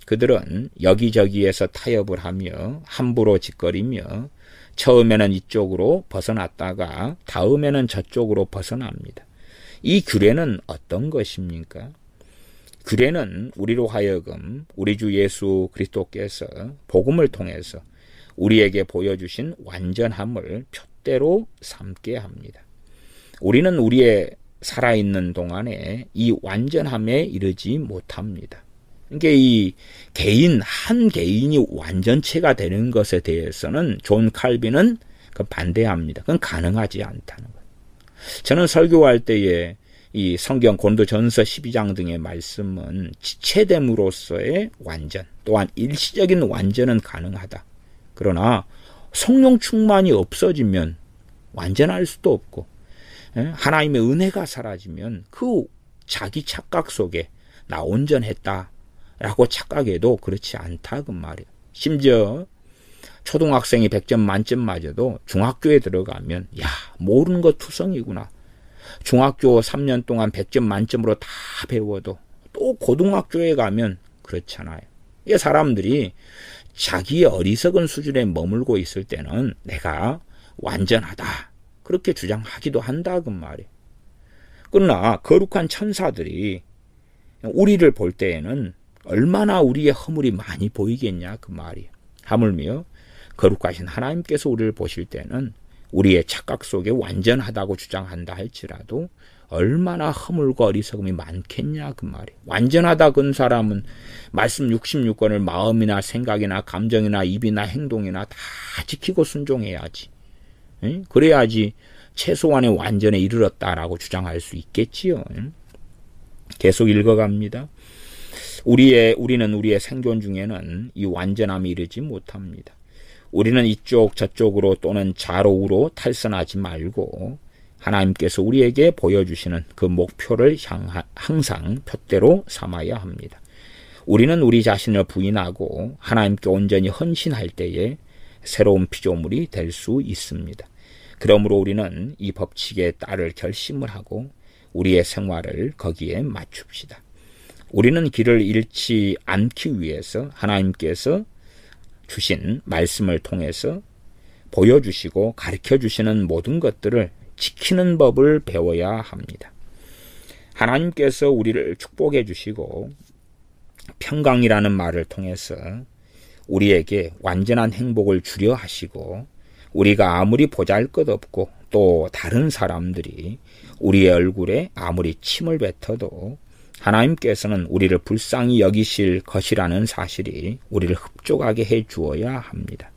그들은 여기저기에서 타협을 하며 함부로 짓거리며 처음에는 이쪽으로 벗어났다가 다음에는 저쪽으로 벗어납니다. 이 규례는 어떤 것입니까? 규례는 우리로 하여금 우리 주 예수 그리스도께서 복음을 통해서 우리에게 보여주신 완전함을 푯대로 삼게 합니다. 우리는 우리의 살아있는 동안에 이 완전함에 이르지 못합니다. 그러니까 이 한 개인이 완전체가 되는 것에 대해서는 존 칼빈은 반대합니다. 그건 가능하지 않다는 거예요. 저는 설교할 때에 이 성경 고린도전서 12장 등의 말씀은 지체됨으로써의 완전, 또한 일시적인 완전은 가능하다. 그러나 성령 충만이 없어지면 완전할 수도 없고, 하나님의 은혜가 사라지면 그 자기 착각 속에 나 온전했다 라고 착각해도 그렇지 않다 그 말이에요. 심지어 초등학생이 100점 만점 맞아도 중학교에 들어가면 모르는 거 투성이구나. 중학교 3년 동안 100점 만점으로 다 배워도 또 고등학교에 가면 그렇잖아요. 이 사람들이 자기의 어리석은 수준에 머물고 있을 때는 내가 완전하다 그렇게 주장하기도 한다 그 말이에요. 그러나 거룩한 천사들이 우리를 볼 때에는 얼마나 우리의 허물이 많이 보이겠냐 그 말이에요. 하물며 거룩하신 하나님께서 우리를 보실 때는 우리의 착각 속에 완전하다고 주장한다 할지라도 얼마나 허물과 어리석음이 많겠냐 그 말이에요. 완전하다 그 사람은 말씀 66권을 마음이나 생각이나 감정이나 입이나 행동이나 다 지키고 순종해야지. 그래야지 최소한의 완전에 이르렀다라고 주장할 수 있겠지요. 계속 읽어갑니다. 우리는 우리의 생존 중에는 이 완전함에 이르지 못합니다. 우리는 이쪽 저쪽으로 또는 좌로 우로 탈선하지 말고 하나님께서 우리에게 보여주시는 그 목표를 항상 푯대로 삼아야 합니다. 우리는 우리 자신을 부인하고 하나님께 온전히 헌신할 때에 새로운 피조물이 될 수 있습니다. 그러므로 우리는 이 법칙에 따를 결심을 하고 우리의 생활을 거기에 맞춥시다. 우리는 길을 잃지 않기 위해서 하나님께서 주신 말씀을 통해서 보여주시고 가르쳐주시는 모든 것들을 지키는 법을 배워야 합니다. 하나님께서 우리를 축복해 주시고 평강이라는 말을 통해서 우리에게 완전한 행복을 주려 하시고 우리가 아무리 보잘것없고 또 다른 사람들이 우리의 얼굴에 아무리 침을 뱉어도 하나님께서는 우리를 불쌍히 여기실 것이라는 사실이 우리를 흡족하게 해 주어야 합니다.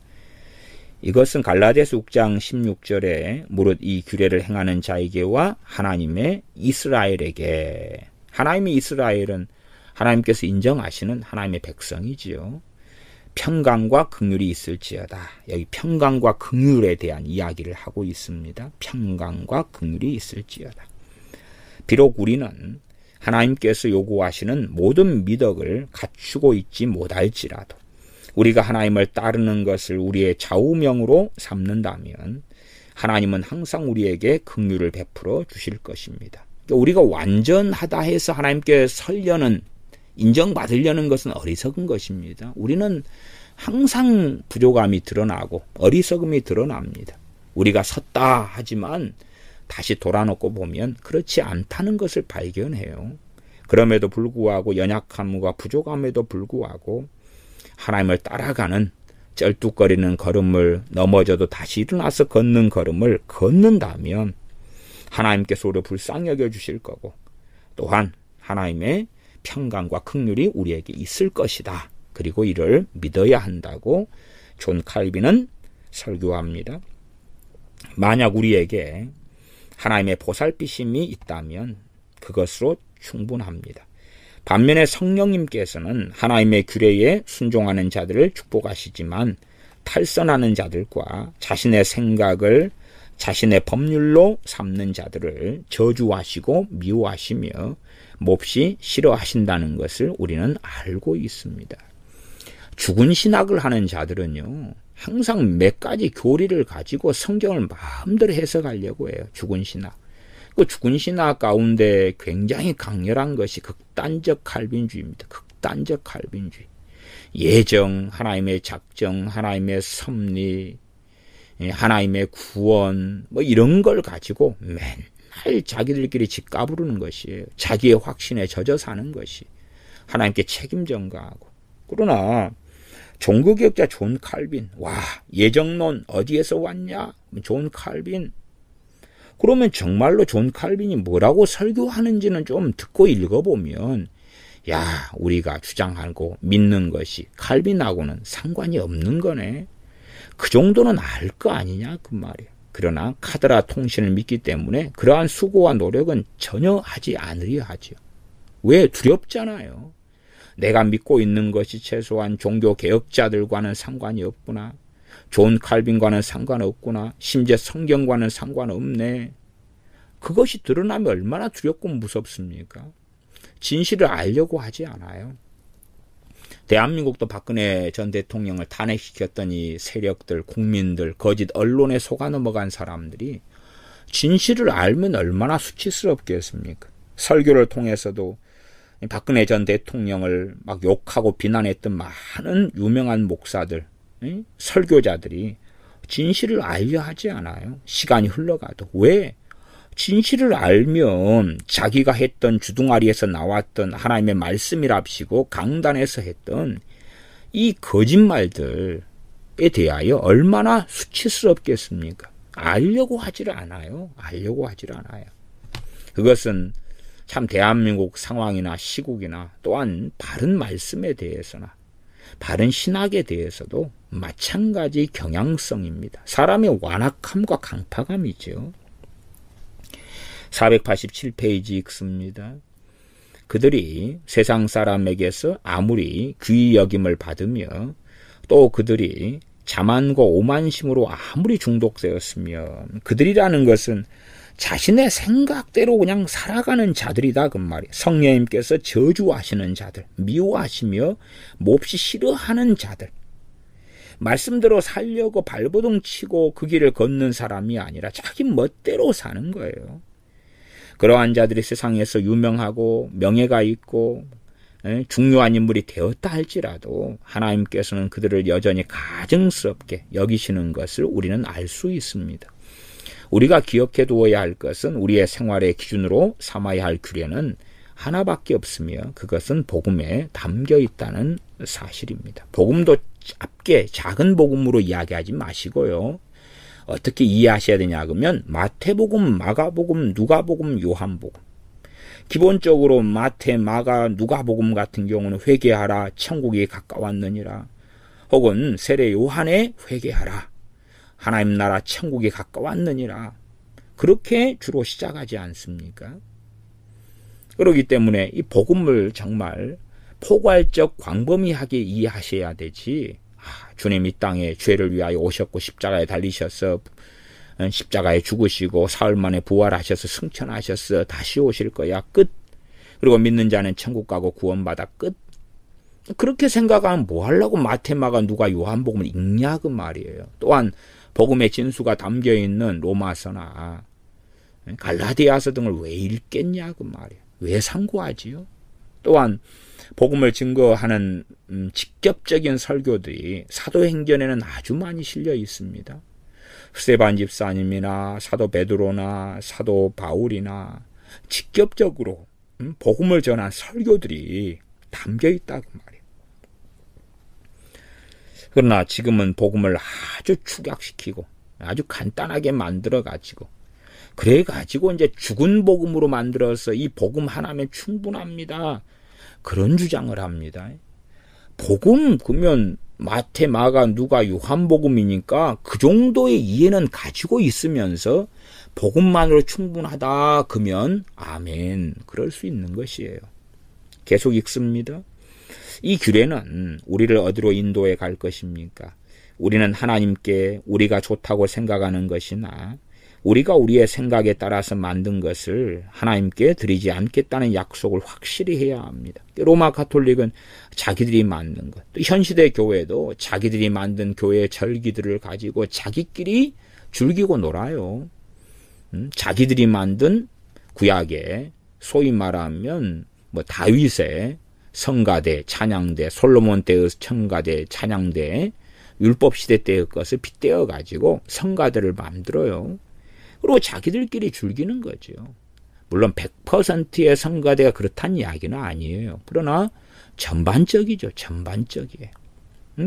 이것은 갈라디아서 6장 16절에 무릇 이 규례를 행하는 자에게와 하나님의 이스라엘에게, 하나님의 이스라엘은 하나님께서 인정하시는 하나님의 백성이지요. 평강과 긍휼이 있을지어다. 여기 평강과 긍휼에 대한 이야기를 하고 있습니다. 평강과 긍휼이 있을지어다. 비록 우리는 하나님께서 요구하시는 모든 미덕을 갖추고 있지 못할지라도 우리가 하나님을 따르는 것을 우리의 좌우명으로 삼는다면 하나님은 항상 우리에게 긍휼을 베풀어 주실 것입니다. 그러니까 우리가 완전하다 해서 하나님께 설려는, 인정받으려는 것은 어리석은 것입니다. 우리는 항상 부족함이 드러나고 어리석음이 드러납니다. 우리가 섰다 하지만 다시 돌아놓고 보면 그렇지 않다는 것을 발견해요. 그럼에도 불구하고 연약함과 부족함에도 불구하고 하나님을 따라가는 쩔뚝거리는 걸음을, 넘어져도 다시 일어나서 걷는 걸음을 걷는다면 하나님께서 우리를 불쌍히 여겨주실 거고 또한 하나님의 평강과 긍휼이 우리에게 있을 것이다. 그리고 이를 믿어야 한다고 존 칼빈은 설교합니다. 만약 우리에게 하나님의 보살피심이 있다면 그것으로 충분합니다. 반면에 성령님께서는 하나님의 규례에 순종하는 자들을 축복하시지만 탈선하는 자들과 자신의 생각을 자신의 법률로 삼는 자들을 저주하시고 미워하시며 몹시 싫어하신다는 것을 우리는 알고 있습니다. 죽은 신학을 하는 자들은요, 항상 몇 가지 교리를 가지고 성경을 마음대로 해석하려고 해요. 죽은 신학. 그 죽은 신학 가운데 굉장히 강렬한 것이 극단적 칼빈주의입니다. 극단적 칼빈주의. 예정, 하나님의 작정, 하나님의 섭리, 하나님의 구원, 뭐 이런 걸 가지고 맨날 자기들끼리 집 까부르는 것이에요. 자기의 확신에 젖어 사는 것이. 하나님께 책임 전가하고. 그러나 종교개혁자 존 칼빈, 와, 예정론 어디에서 왔냐? 존 칼빈. 그러면 정말로 존 칼빈이 뭐라고 설교하는지는 좀 듣고 읽어보면, 야, 우리가 주장하고 믿는 것이 칼빈하고는 상관이 없는 거네. 그 정도는 알 거 아니냐 그 말이야. 그러나 카드라 통신을 믿기 때문에 그러한 수고와 노력은 전혀 하지 않으려 하죠. 왜? 두렵잖아요. 내가 믿고 있는 것이 최소한 종교 개혁자들과는 상관이 없구나. 존 칼빈과는 상관없구나. 심지어 성경과는 상관없네. 그것이 드러나면 얼마나 두렵고 무섭습니까? 진실을 알려고 하지 않아요. 대한민국도 박근혜 전 대통령을 탄핵시켰던 이 세력들, 국민들, 거짓 언론에 속아 넘어간 사람들이 진실을 알면 얼마나 수치스럽겠습니까? 설교를 통해서도 박근혜 전 대통령을 막 욕하고 비난했던 많은 유명한 목사들, 설교자들이 진실을 알려 하지 않아요. 시간이 흘러가도. 왜? 진실을 알면 자기가 했던 주둥아리에서 나왔던 하나님의 말씀이랍시고 강단에서 했던 이 거짓말들에 대하여 얼마나 수치스럽겠습니까? 알려고 하지를 않아요. 알려고 하지를 않아요. 그것은 참 대한민국 상황이나 시국이나 또한 바른 말씀에 대해서나 바른 신학에 대해서도 마찬가지 경향성입니다. 사람의 완악함과 강팍함이죠. 487페이지 읽습니다. 그들이 세상 사람에게서 아무리 귀히 여김을 받으며 또 그들이 자만고 오만심으로 아무리 중독되었으면 그들이라는 것은 자신의 생각대로 그냥 살아가는 자들이다 그 말이에요. 성령님께서 저주하시는 자들, 미워하시며 몹시 싫어하는 자들. 말씀대로 살려고 발버둥 치고 그 길을 걷는 사람이 아니라 자기 멋대로 사는 거예요. 그러한 자들이 세상에서 유명하고 명예가 있고 중요한 인물이 되었다 할지라도 하나님께서는 그들을 여전히 가증스럽게 여기시는 것을 우리는 알 수 있습니다. 우리가 기억해 두어야 할 것은 우리의 생활의 기준으로 삼아야 할 규례는 하나밖에 없으며 그것은 복음에 담겨 있다는 사실입니다. 복음도 짧게 작은 복음으로 이야기하지 마시고요. 어떻게 이해하셔야 되냐 그러면 마태복음, 마가복음, 누가복음, 요한복음. 기본적으로 마태, 마가, 누가복음 같은 경우는 회개하라, 천국이 가까웠느니라. 혹은 세례 요한에 회개하라. 하나님 나라 천국이 가까웠느니라. 그렇게 주로 시작하지 않습니까? 그렇기 때문에 이 복음을 정말 포괄적 광범위하게 이해하셔야 되지. 주님 이 땅에 죄를 위하여 오셨고 십자가에 달리셔서 십자가에 죽으시고 사흘 만에 부활하셔서 승천하셔서 다시 오실 거야. 끝. 그리고 믿는 자는 천국 가고 구원받아. 끝. 그렇게 생각하면 뭐 하려고 마태마가 누가 요한복음을 읽냐 그 말이에요. 또한 복음의 진수가 담겨있는 로마서나 갈라디아서 등을 왜 읽겠냐 그 말이에요. 왜 상고하지요? 또한 복음을 증거하는 직접적인 설교들이 사도행전에는 아주 많이 실려 있습니다. 스데반 집사님이나 사도 베드로나 사도 바울이나 직접적으로 복음을 전한 설교들이 담겨 있다 그 말이에요. 그러나 지금은 복음을 아주 축약시키고 아주 간단하게 만들어 가지고 그래 가지고 이제 죽은 복음으로 만들어서 이 복음 하나면 충분합니다. 그런 주장을 합니다. 복음 그러면 마태, 마가, 누가, 요한복음이니까 그 정도의 이해는 가지고 있으면서 복음만으로 충분하다 그러면 아멘, 그럴 수 있는 것이에요. 계속 읽습니다. 이 규례는 우리를 어디로 인도해 갈 것입니까? 우리는 하나님께 우리가 좋다고 생각하는 것이나 우리가 우리의 생각에 따라서 만든 것을 하나님께 드리지 않겠다는 약속을 확실히 해야 합니다. 로마 가톨릭은 자기들이 만든 것, 또 현시대 교회도 자기들이 만든 교회의 절기들을 가지고 자기끼리 즐기고 놀아요. 자기들이 만든 구약에 소위 말하면 다윗의 성가대, 찬양대, 솔로몬 때의 성가대, 찬양대, 율법시대 때의 것을 빗대어 가지고 성가대를 만들어요. 그리고 자기들끼리 즐기는 거죠. 물론 100%의 성가대가 그렇다는 이야기는 아니에요. 그러나 전반적이죠. 전반적이에요.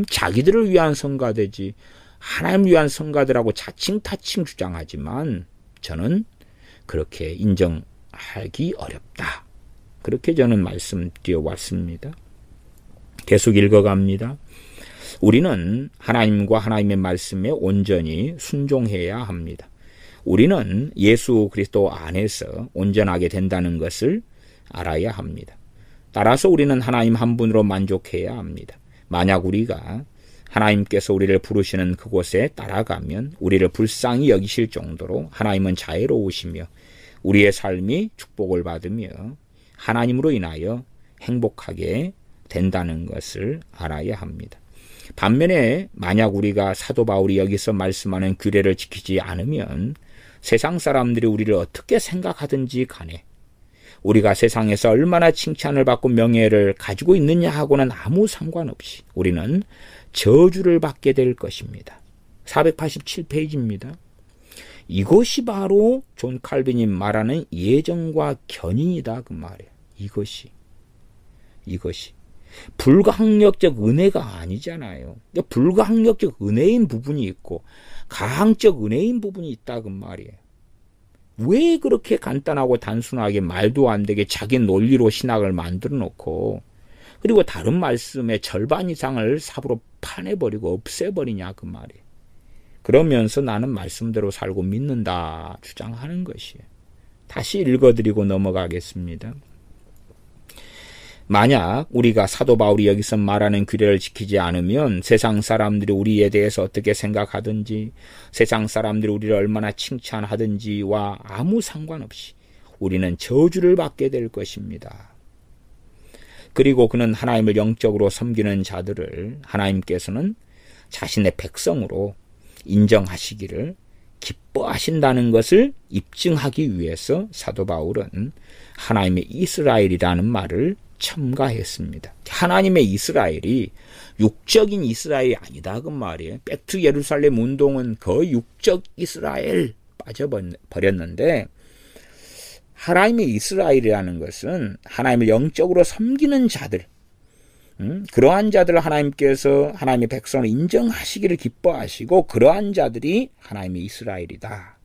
자기들을 위한 성가대지 하나님을 위한 성가대라고 자칭타칭 주장하지만 저는 그렇게 인정하기 어렵다. 그렇게 저는 말씀드려 왔습니다. 계속 읽어갑니다. 우리는 하나님과 하나님의 말씀에 온전히 순종해야 합니다. 우리는 예수 그리스도 안에서 온전하게 된다는 것을 알아야 합니다. 따라서 우리는 하나님 한 분으로 만족해야 합니다. 만약 우리가 하나님께서 우리를 부르시는 그곳에 따라가면 우리를 불쌍히 여기실 정도로 하나님은 자애로우시며 우리의 삶이 축복을 받으며 하나님으로 인하여 행복하게 된다는 것을 알아야 합니다. 반면에 만약 우리가 사도 바울이 여기서 말씀하는 규례를 지키지 않으면 세상 사람들이 우리를 어떻게 생각하든지 간에 우리가 세상에서 얼마나 칭찬을 받고 명예를 가지고 있느냐 하고는 아무 상관없이 우리는 저주를 받게 될 것입니다. 487페이지입니다. 이것이 바로 존 칼빈이 말하는 예정과 견인이다 그 말이에요. 이것이 불가항력적 은혜가 아니잖아요. 불가항력적 은혜인 부분이 있고 가항적 은혜인 부분이 있다 그 말이에요. 왜 그렇게 간단하고 단순하게 말도 안 되게 자기 논리로 신학을 만들어 놓고 그리고 다른 말씀의 절반 이상을 삽으로 파내버리고 없애버리냐 그 말이에요. 그러면서 나는 말씀대로 살고 믿는다 주장하는 것이에요. 다시 읽어드리고 넘어가겠습니다. 만약 우리가 사도 바울이 여기서 말하는 규례를 지키지 않으면 세상 사람들이 우리에 대해서 어떻게 생각하든지 세상 사람들이 우리를 얼마나 칭찬하든지와 아무 상관없이 우리는 저주를 받게 될 것입니다. 그리고 그는 하나님을 영적으로 섬기는 자들을 하나님께서는 자신의 백성으로 인정하시기를 기뻐하신다는 것을 입증하기 위해서 사도 바울은 하나님의 이스라엘이라는 말을 첨가했습니다. 하나님의 이스라엘이 육적인 이스라엘이 아니다 그 말이에요. 백투 예루살렘 운동은 거의 육적 이스라엘 빠져버렸는데 하나님의 이스라엘이라는 것은 하나님을 영적으로 섬기는 자들, 그러한 자들을 하나님께서 하나님의 백성을 인정하시기를 기뻐하시고 그러한 자들이 하나님의 이스라엘이다.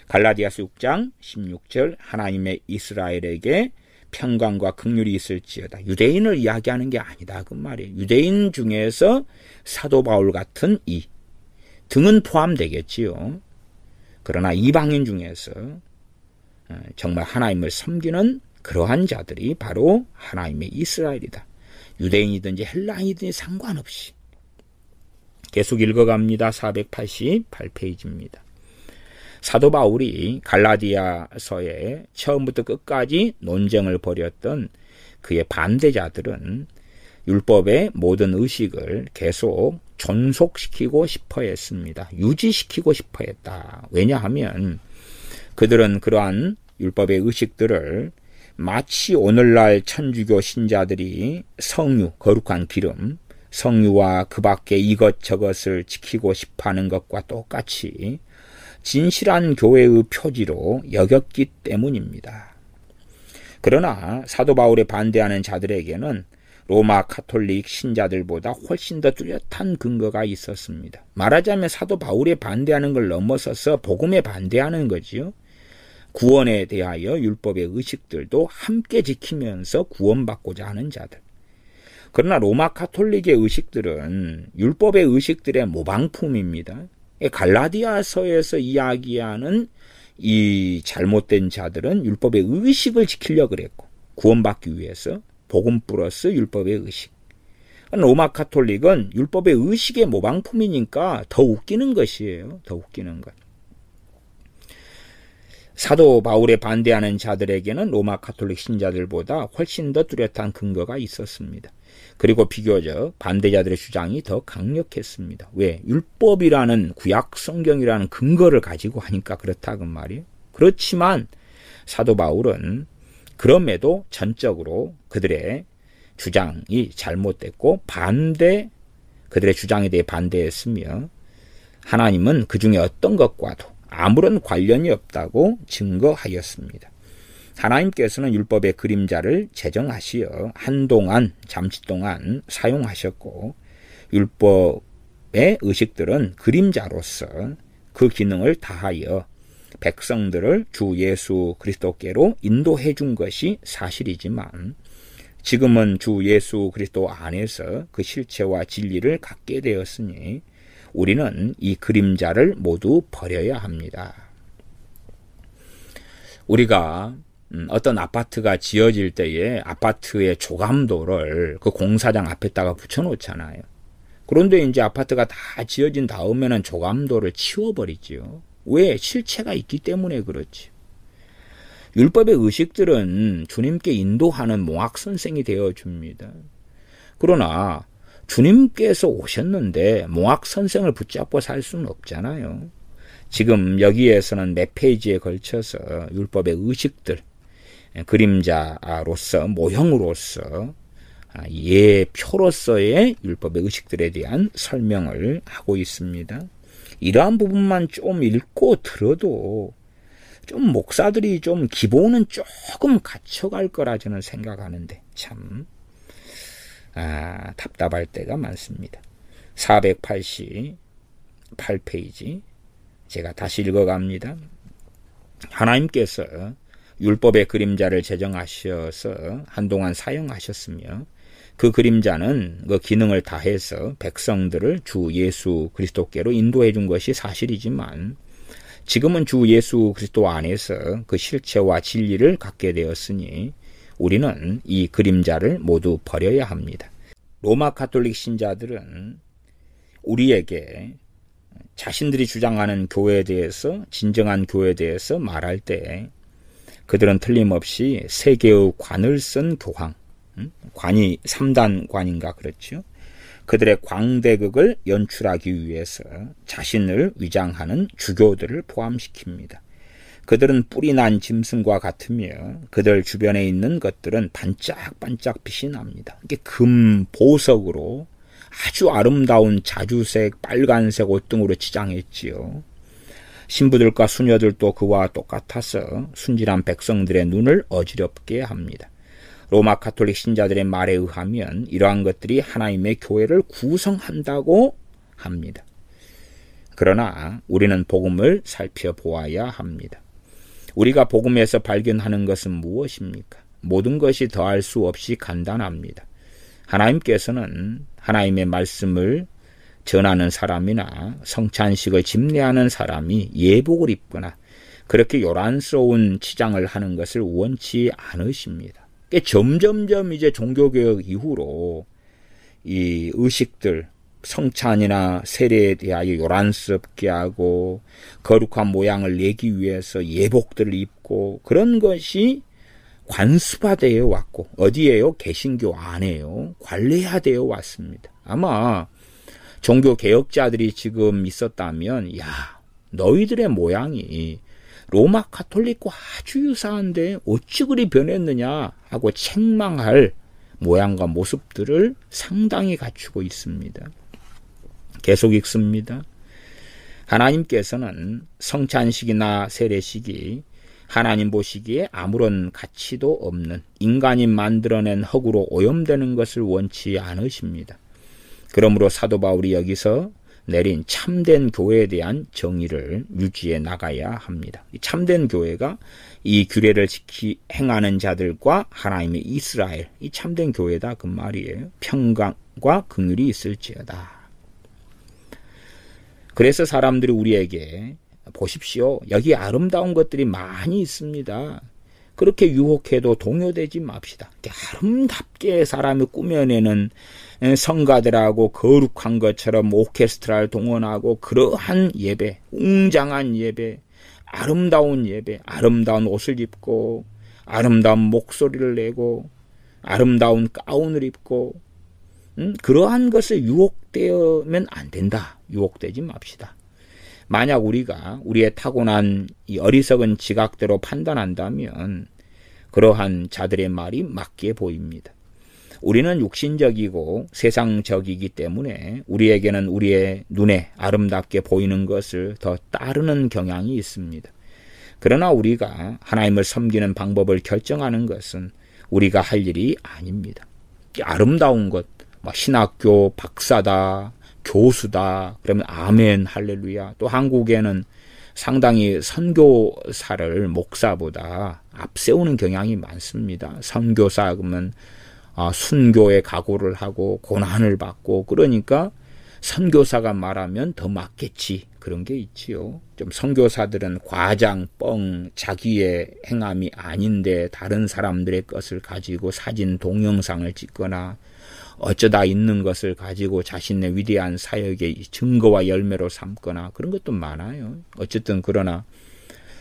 갈라디아서 6장 16절 하나님의 이스라엘에게 평강과 긍휼이 있을지어다. 유대인을 이야기하는 게 아니다 그 말이에요. 유대인 중에서 사도 바울 같은 이 등은 포함되겠지요. 그러나 이방인 중에서 정말 하나님을 섬기는 그러한 자들이 바로 하나님의 이스라엘이다. 유대인이든지 헬라인이든지 상관없이. 계속 읽어갑니다. 488페이지입니다. 사도 바울이 갈라디아서에 처음부터 끝까지 논쟁을 벌였던 그의 반대자들은 율법의 모든 의식을 계속 존속시키고 싶어 했습니다. 유지시키고 싶어 했다. 왜냐하면 그들은 그러한 율법의 의식들을 마치 오늘날 천주교 신자들이 성유, 거룩한 기름, 성유와 그 밖에 이것저것을 지키고 싶어하는 것과 똑같이 진실한 교회의 표지로 여겼기 때문입니다. 그러나 사도 바울에 반대하는 자들에게는 로마 가톨릭 신자들보다 훨씬 더 뚜렷한 근거가 있었습니다. 말하자면 사도 바울에 반대하는 걸 넘어서서 복음에 반대하는 거지요. 구원에 대하여 율법의 의식들도 함께 지키면서 구원받고자 하는 자들. 그러나 로마 가톨릭의 의식들은 율법의 의식들의 모방품입니다. 갈라디아서에서 이야기하는 이 잘못된 자들은 율법의 의식을 지키려고 그랬고, 구원받기 위해서 복음 플러스 율법의 의식. 로마 가톨릭은 율법의 의식의 모방품이니까 더 웃기는 것이에요. 더 웃기는 것. 사도 바울에 반대하는 자들에게는 로마 가톨릭 신자들보다 훨씬 더 뚜렷한 근거가 있었습니다. 그리고 비교적 반대자들의 주장이 더 강력했습니다. 왜? 율법이라는 구약 성경이라는 근거를 가지고 하니까 그렇다 그 말이에요. 그렇지만 사도 바울은 그럼에도 전적으로 그들의 주장이 잘못됐고 그들의 주장에 대해 반대했으며 하나님은 그 중에 어떤 것과도 아무런 관련이 없다고 증거하였습니다. 하나님께서는 율법의 그림자를 제정하시어 한동안 잠시 동안 사용하셨고 율법의 의식들은 그림자로서 그 기능을 다하여 백성들을 주 예수 그리스도께로 인도해 준 것이 사실이지만 지금은 주 예수 그리스도 안에서 그 실체와 진리를 갖게 되었으니 우리는 이 그림자를 모두 버려야 합니다. 우리가 어떤 아파트가 지어질 때에 아파트의 조감도를 그 공사장 앞에다가 붙여놓잖아요. 그런데 이제 아파트가 다 지어진 다음에는 조감도를 치워버리지요. 왜? 실체가 있기 때문에 그렇지. 율법의 의식들은 주님께 인도하는 몽학선생이 되어줍니다. 그러나 주님께서 오셨는데 몽학선생을 붙잡고 살 수는 없잖아요. 지금 여기에서는 몇 페이지에 걸쳐서 율법의 의식들, 그림자로서, 모형으로서, 예표로서의 율법의 의식들에 대한 설명을 하고 있습니다. 이러한 부분만 좀 읽고 들어도 좀 목사들이 좀 기본은 조금 갖춰갈 거라 저는 생각하는데 참 답답할 때가 많습니다. 488페이지 제가 다시 읽어갑니다. 하나님께서 율법의 그림자를 제정하셔서 한동안 사용하셨으며 그 그림자는 그 기능을 다해서 백성들을 주 예수 그리스도께로 인도해 준 것이 사실이지만 지금은 주 예수 그리스도 안에서 그 실체와 진리를 갖게 되었으니 우리는 이 그림자를 모두 버려야 합니다. 로마 가톨릭 신자들은 우리에게 자신들이 주장하는 교회에 대해서, 진정한 교회에 대해서 말할 때 그들은 틀림없이 세 개의 관을 쓴 교황, 관이 3단 관인가 그렇죠. 그들의 광대극을 연출하기 위해서 자신을 위장하는 주교들을 포함시킵니다. 그들은 뿔이 난 짐승과 같으며 그들 주변에 있는 것들은 반짝반짝 빛이 납니다. 이게 금, 보석으로 아주 아름다운 자주색, 빨간색 옷 등으로 치장했지요. 신부들과 수녀들도 그와 똑같아서 순진한 백성들의 눈을 어지럽게 합니다. 로마 가톨릭 신자들의 말에 의하면 이러한 것들이 하나님의 교회를 구성한다고 합니다. 그러나 우리는 복음을 살펴보아야 합니다. 우리가 복음에서 발견하는 것은 무엇입니까? 모든 것이 더할 수 없이 간단합니다. 하나님께서는 하나님의 말씀을 전하는 사람이나 성찬식을 집례하는 사람이 예복을 입거나 그렇게 요란스러운 치장을 하는 것을 원치 않으십니다. 점점점 이제 종교개혁 이후로 이 의식들, 성찬이나 세례에 대하여 요란스럽게 하고 거룩한 모양을 내기 위해서 예복들을 입고 그런 것이 관습화되어 왔고 어디에요? 개신교 안에요. 관례화되어 왔습니다. 아마 종교개혁자들이 지금 있었다면 야, 너희들의 모양이 로마 가톨릭과 아주 유사한데 어찌 그리 변했느냐 하고 책망할 모양과 모습들을 상당히 갖추고 있습니다. 계속 읽습니다. 하나님께서는 성찬식이나 세례식이 하나님 보시기에 아무런 가치도 없는 인간이 만들어낸 흙으로 오염되는 것을 원치 않으십니다. 그러므로 사도 바울이 여기서 내린 참된 교회에 대한 정의를 유지해 나가야 합니다. 참된 교회가 이 규례를 행하는 자들과 하나님의 이스라엘, 이 참된 교회다 그 말이에요. 평강과 긍휼이 있을지어다. 그래서 사람들이 우리에게 보십시오. 여기 아름다운 것들이 많이 있습니다. 그렇게 유혹해도 동요되지 맙시다. 아름답게 사람이 꾸며내는 성가들하고 거룩한 것처럼 오케스트라를 동원하고 그러한 예배, 웅장한 예배, 아름다운 예배, 아름다운 옷을 입고 아름다운 목소리를 내고 아름다운 가운을 입고 그러한 것에 유혹되면 안 된다. 유혹되지 맙시다. 만약 우리가 우리의 타고난 이 어리석은 지각대로 판단한다면 그러한 자들의 말이 맞게 보입니다. 우리는 육신적이고 세상적이기 때문에 우리에게는 우리의 눈에 아름답게 보이는 것을 더 따르는 경향이 있습니다. 그러나 우리가 하나님을 섬기는 방법을 결정하는 것은 우리가 할 일이 아닙니다. 아름다운 것, 신학교 박사다, 교수다, 그러면 아멘, 할렐루야. 또 한국에는 상당히 선교사를 목사보다 앞세우는 경향이 많습니다. 선교사 그러면 순교의 각오를 하고 고난을 받고 그러니까 선교사가 말하면 더 맞겠지 그런 게 있지요. 좀 선교사들은 과장, 뻥, 자기의 행함이 아닌데 다른 사람들의 것을 가지고 사진 동영상을 찍거나 어쩌다 있는 것을 가지고 자신의 위대한 사역의 증거와 열매로 삼거나 그런 것도 많아요. 어쨌든 그러나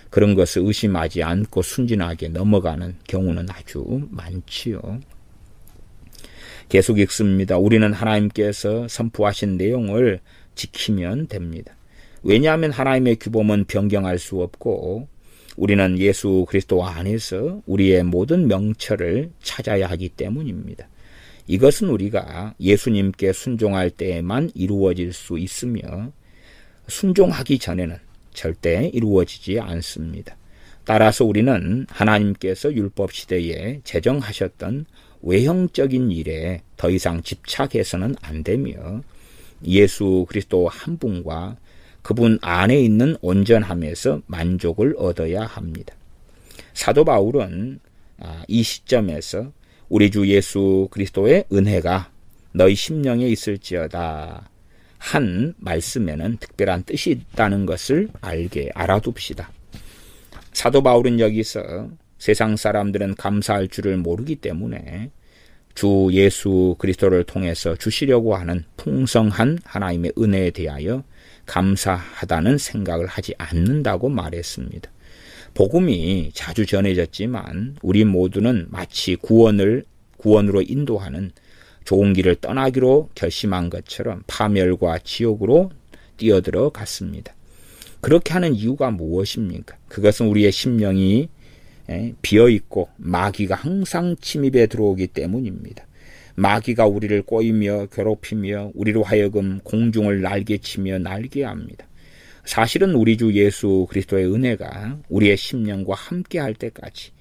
그런 것을 의심하지 않고 순진하게 넘어가는 경우는 아주 많지요. 계속 읽습니다. 우리는 하나님께서 선포하신 내용을 지키면 됩니다. 왜냐하면 하나님의 규범은 변경할 수 없고 우리는 예수 그리스도 안에서 우리의 모든 명철을 찾아야 하기 때문입니다. 이것은 우리가 예수님께 순종할 때에만 이루어질 수 있으며 순종하기 전에는 절대 이루어지지 않습니다. 따라서 우리는 하나님께서 율법 시대에 제정하셨던 외형적인 일에 더 이상 집착해서는 안 되며 예수 그리스도 한 분과 그분 안에 있는 온전함에서 만족을 얻어야 합니다. 사도 바울은 이 시점에서 우리 주 예수 그리스도의 은혜가 너희 심령에 있을지어다 한 말씀에는 특별한 뜻이 있다는 것을 알아둡시다. 사도 바울은 여기서 세상 사람들은 감사할 줄을 모르기 때문에 주 예수 그리스도를 통해서 주시려고 하는 풍성한 하나님의 은혜에 대하여 감사하다는 생각을 하지 않는다고 말했습니다. 복음이 자주 전해졌지만 우리 모두는 마치 구원으로 인도하는 좋은 길을 떠나기로 결심한 것처럼 파멸과 지옥으로 뛰어들어 갔습니다. 그렇게 하는 이유가 무엇입니까? 그것은 우리의 심령이 비어있고 마귀가 항상 침입해 들어오기 때문입니다. 마귀가 우리를 꼬이며 괴롭히며 우리로 하여금 공중을 날개치며 날개합니다. 사실은 우리 주 예수 그리스도의 은혜가 우리의 심령과 함께 할 때까지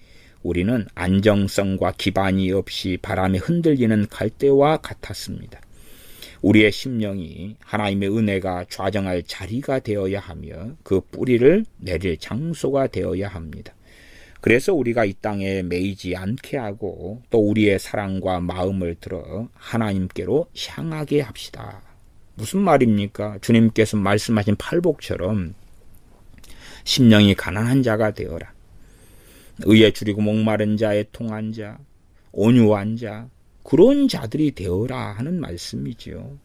우리는 안정성과 기반이 없이 바람에 흔들리는 갈대와 같았습니다. 우리의 심령이 하나님의 은혜가 좌정할 자리가 되어야 하며 그 뿌리를 내릴 장소가 되어야 합니다. 그래서 우리가 이 땅에 매이지 않게 하고 또 우리의 사랑과 마음을 들어 하나님께로 향하게 합시다. 무슨 말입니까? 주님께서 말씀하신 팔복처럼 심령이 가난한 자가 되어라. 의에 줄이고 목마른 자에 통한 자, 온유한 자, 그런 자들이 되어라 하는 말씀이지요.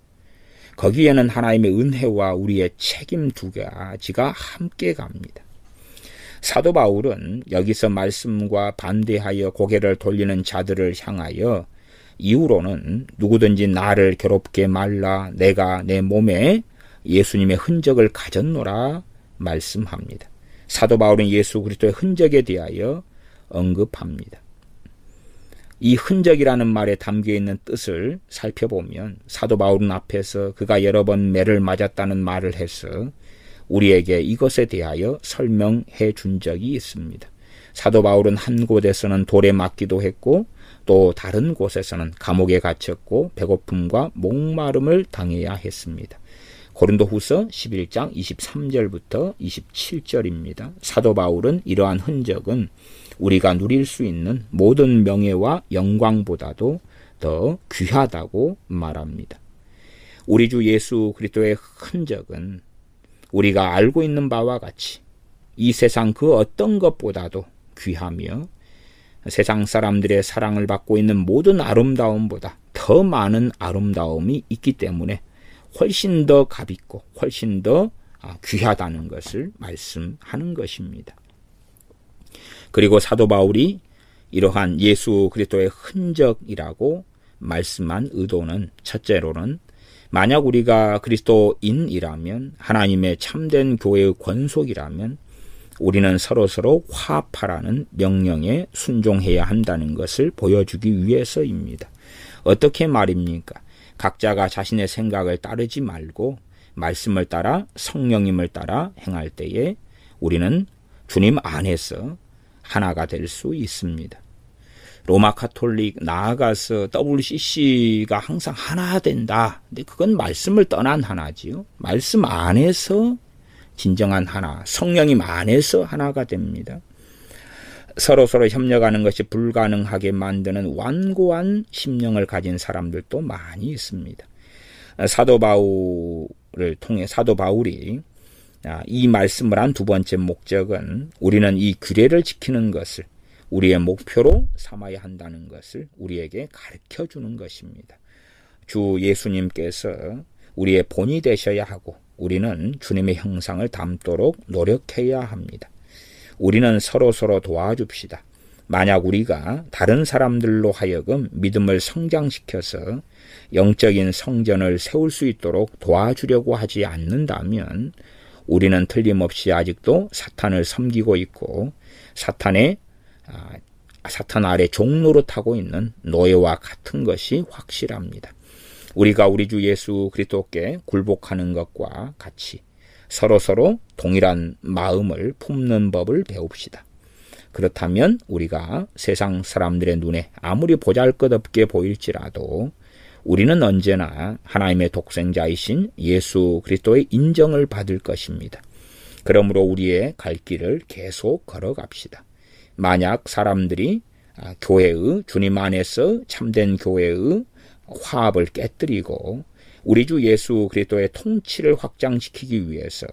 거기에는 하나님의 은혜와 우리의 책임 두 가지가 함께 갑니다. 사도 바울은 여기서 말씀과 반대하여 고개를 돌리는 자들을 향하여 이후로는 누구든지 나를 괴롭게 말라 내가 내 몸에 예수님의 흔적을 가졌노라 말씀합니다. 사도 바울은 예수 그리스도의 흔적에 대하여 언급합니다. 이 흔적이라는 말에 담겨있는 뜻을 살펴보면 사도 바울은 앞에서 그가 여러 번 매를 맞았다는 말을 해서 우리에게 이것에 대하여 설명해 준 적이 있습니다. 사도 바울은 한 곳에서는 돌에 맞기도 했고 또 다른 곳에서는 감옥에 갇혔고 배고픔과 목마름을 당해야 했습니다. 고린도후서 11장 23절부터 27절입니다. 사도 바울은 이러한 흔적은 우리가 누릴 수 있는 모든 명예와 영광보다도 더 귀하다고 말합니다. 우리 주 예수 그리스도의 흔적은 우리가 알고 있는 바와 같이 이 세상 그 어떤 것보다도 귀하며 세상 사람들의 사랑을 받고 있는 모든 아름다움보다 더 많은 아름다움이 있기 때문에 훨씬 더 값있고 훨씬 더 귀하다는 것을 말씀하는 것입니다. 그리고 사도 바울이 이러한 예수 그리스도의 흔적이라고 말씀한 의도는 첫째로는 만약 우리가 그리스도인이라면 하나님의 참된 교회의 권속이라면 우리는 서로서로 화합하라는 명령에 순종해야 한다는 것을 보여주기 위해서입니다. 어떻게 말입니까? 각자가 자신의 생각을 따르지 말고 말씀을 따라 성령님을 따라 행할 때에 우리는 주님 안에서 하나가 될 수 있습니다. 로마 카톨릭 나아가서 WCC가 항상 하나 된다. 근데 그건 말씀을 떠난 하나지요. 말씀 안에서 진정한 하나, 성령님 안에서 하나가 됩니다. 서로서로 협력하는 것이 불가능하게 만드는 완고한 심령을 가진 사람들도 많이 있습니다. 사도 바울이 이 말씀을 한 두 번째 목적은 우리는 이 규례를 지키는 것을 우리의 목표로 삼아야 한다는 것을 우리에게 가르쳐 주는 것입니다. 주 예수님께서 우리의 본이 되셔야 하고 우리는 주님의 형상을 닮도록 노력해야 합니다. 우리는 서로서로 도와줍시다. 만약 우리가 다른 사람들로 하여금 믿음을 성장시켜서 영적인 성전을 세울 수 있도록 도와주려고 하지 않는다면 우리는 틀림없이 아직도 사탄을 섬기고 있고 사탄 아래 종노릇하고 있는 노예와 같은 것이 확실합니다. 우리가 우리 주 예수 그리스도께 굴복하는 것과 같이 서로서로 동일한 마음을 품는 법을 배웁시다. 그렇다면 우리가 세상 사람들의 눈에 아무리 보잘것없게 보일지라도 우리는 언제나 하나님의 독생자이신 예수 그리스도의 인정을 받을 것입니다. 그러므로 우리의 갈 길을 계속 걸어갑시다. 만약 사람들이 교회의 주님 안에서 참된 교회의 화합을 깨뜨리고 우리 주 예수 그리스도의 통치를 확장시키기 위해서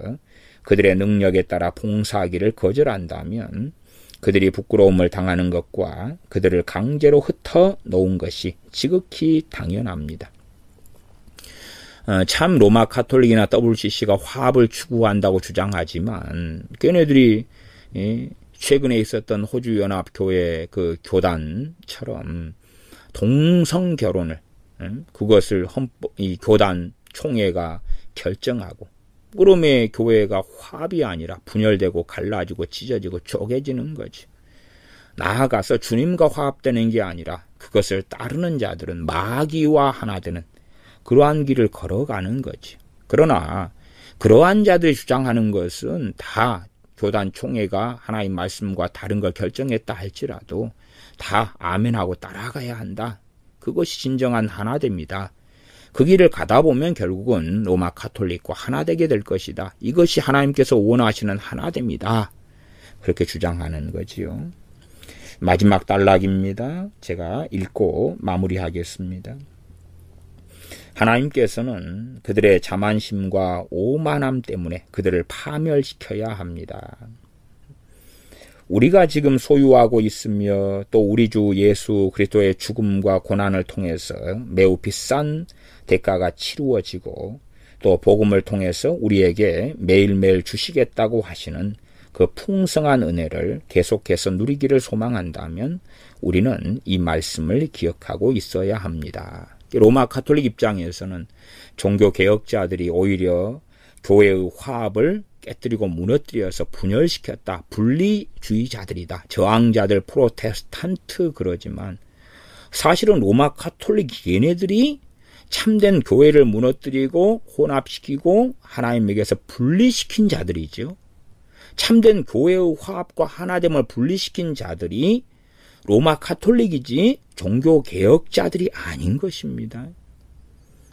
그들의 능력에 따라 봉사하기를 거절한다면 그들이 부끄러움을 당하는 것과 그들을 강제로 흩어 놓은 것이 지극히 당연합니다. 참 로마 카톨릭이나 WCC가 화합을 추구한다고 주장하지만 걔네들이 최근에 있었던 호주연합교회 그 교단처럼 동성 결혼을 그것을 이 교단 총회가 결정하고 그러면 교회가 화합이 아니라 분열되고 갈라지고 찢어지고 쪼개지는 거지. 나아가서 주님과 화합되는 게 아니라 그것을 따르는 자들은 마귀와 하나 되는 그러한 길을 걸어가는 거지. 그러나 그러한 자들이 주장하는 것은 다 교단 총회가 하나님 말씀과 다른 걸 결정했다 할지라도 다 아멘하고 따라가야 한다. 그것이 진정한 하나됩니다. 그 길을 가다 보면 결국은 로마 카톨릭과 하나 되게 될 것이다. 이것이 하나님께서 원하시는 하나됩니다. 그렇게 주장하는 거지요. 마지막 단락입니다. 제가 읽고 마무리하겠습니다. 하나님께서는 그들의 자만심과 오만함 때문에 그들을 파멸시켜야 합니다. 우리가 지금 소유하고 있으며 또 우리 주 예수 그리스도의 죽음과 고난을 통해서 매우 비싼 대가가 치루어지고 또 복음을 통해서 우리에게 매일매일 주시겠다고 하시는 그 풍성한 은혜를 계속해서 누리기를 소망한다면 우리는 이 말씀을 기억하고 있어야 합니다. 로마 카톨릭 입장에서는 종교개혁자들이 오히려 교회의 화합을 깨뜨리고 무너뜨려서 분열시켰다. 분리주의자들이다. 저항자들, 프로테스탄트 그러지만 사실은 로마 카톨릭 얘네들이 참된 교회를 무너뜨리고 혼합시키고 하나님에게서 분리시킨 자들이죠. 참된 교회의 화합과 하나됨을 분리시킨 자들이 로마 카톨릭이지 종교개혁자들이 아닌 것입니다.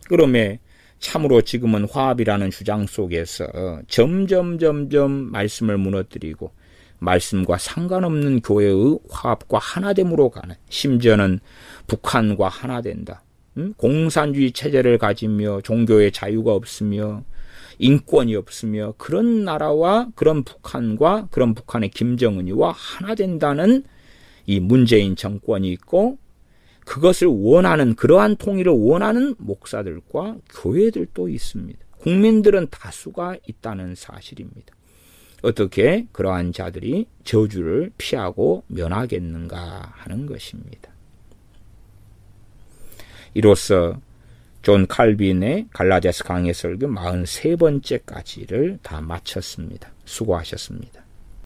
그러면 참으로 지금은 화합이라는 주장 속에서 점점 말씀을 무너뜨리고 말씀과 상관없는 교회의 화합과 하나됨으로 가는, 심지어는 북한과 하나 된다. 공산주의 체제를 가지며 종교의 자유가 없으며 인권이 없으며 그런 나라와 그런 북한과 그런 북한의 김정은이와 하나 된다는 이 문재인 정권이 있고, 그것을 원하는, 그러한 통일을 원하는 목사들과 교회들도 있습니다. 국민들은 다수가 있다는 사실입니다. 어떻게 그러한 자들이 저주를 피하고 면하겠는가 하는 것입니다. 이로써 존 칼빈의 갈라디아서 강해 설교 43번째까지를 다 마쳤습니다. 수고하셨습니다.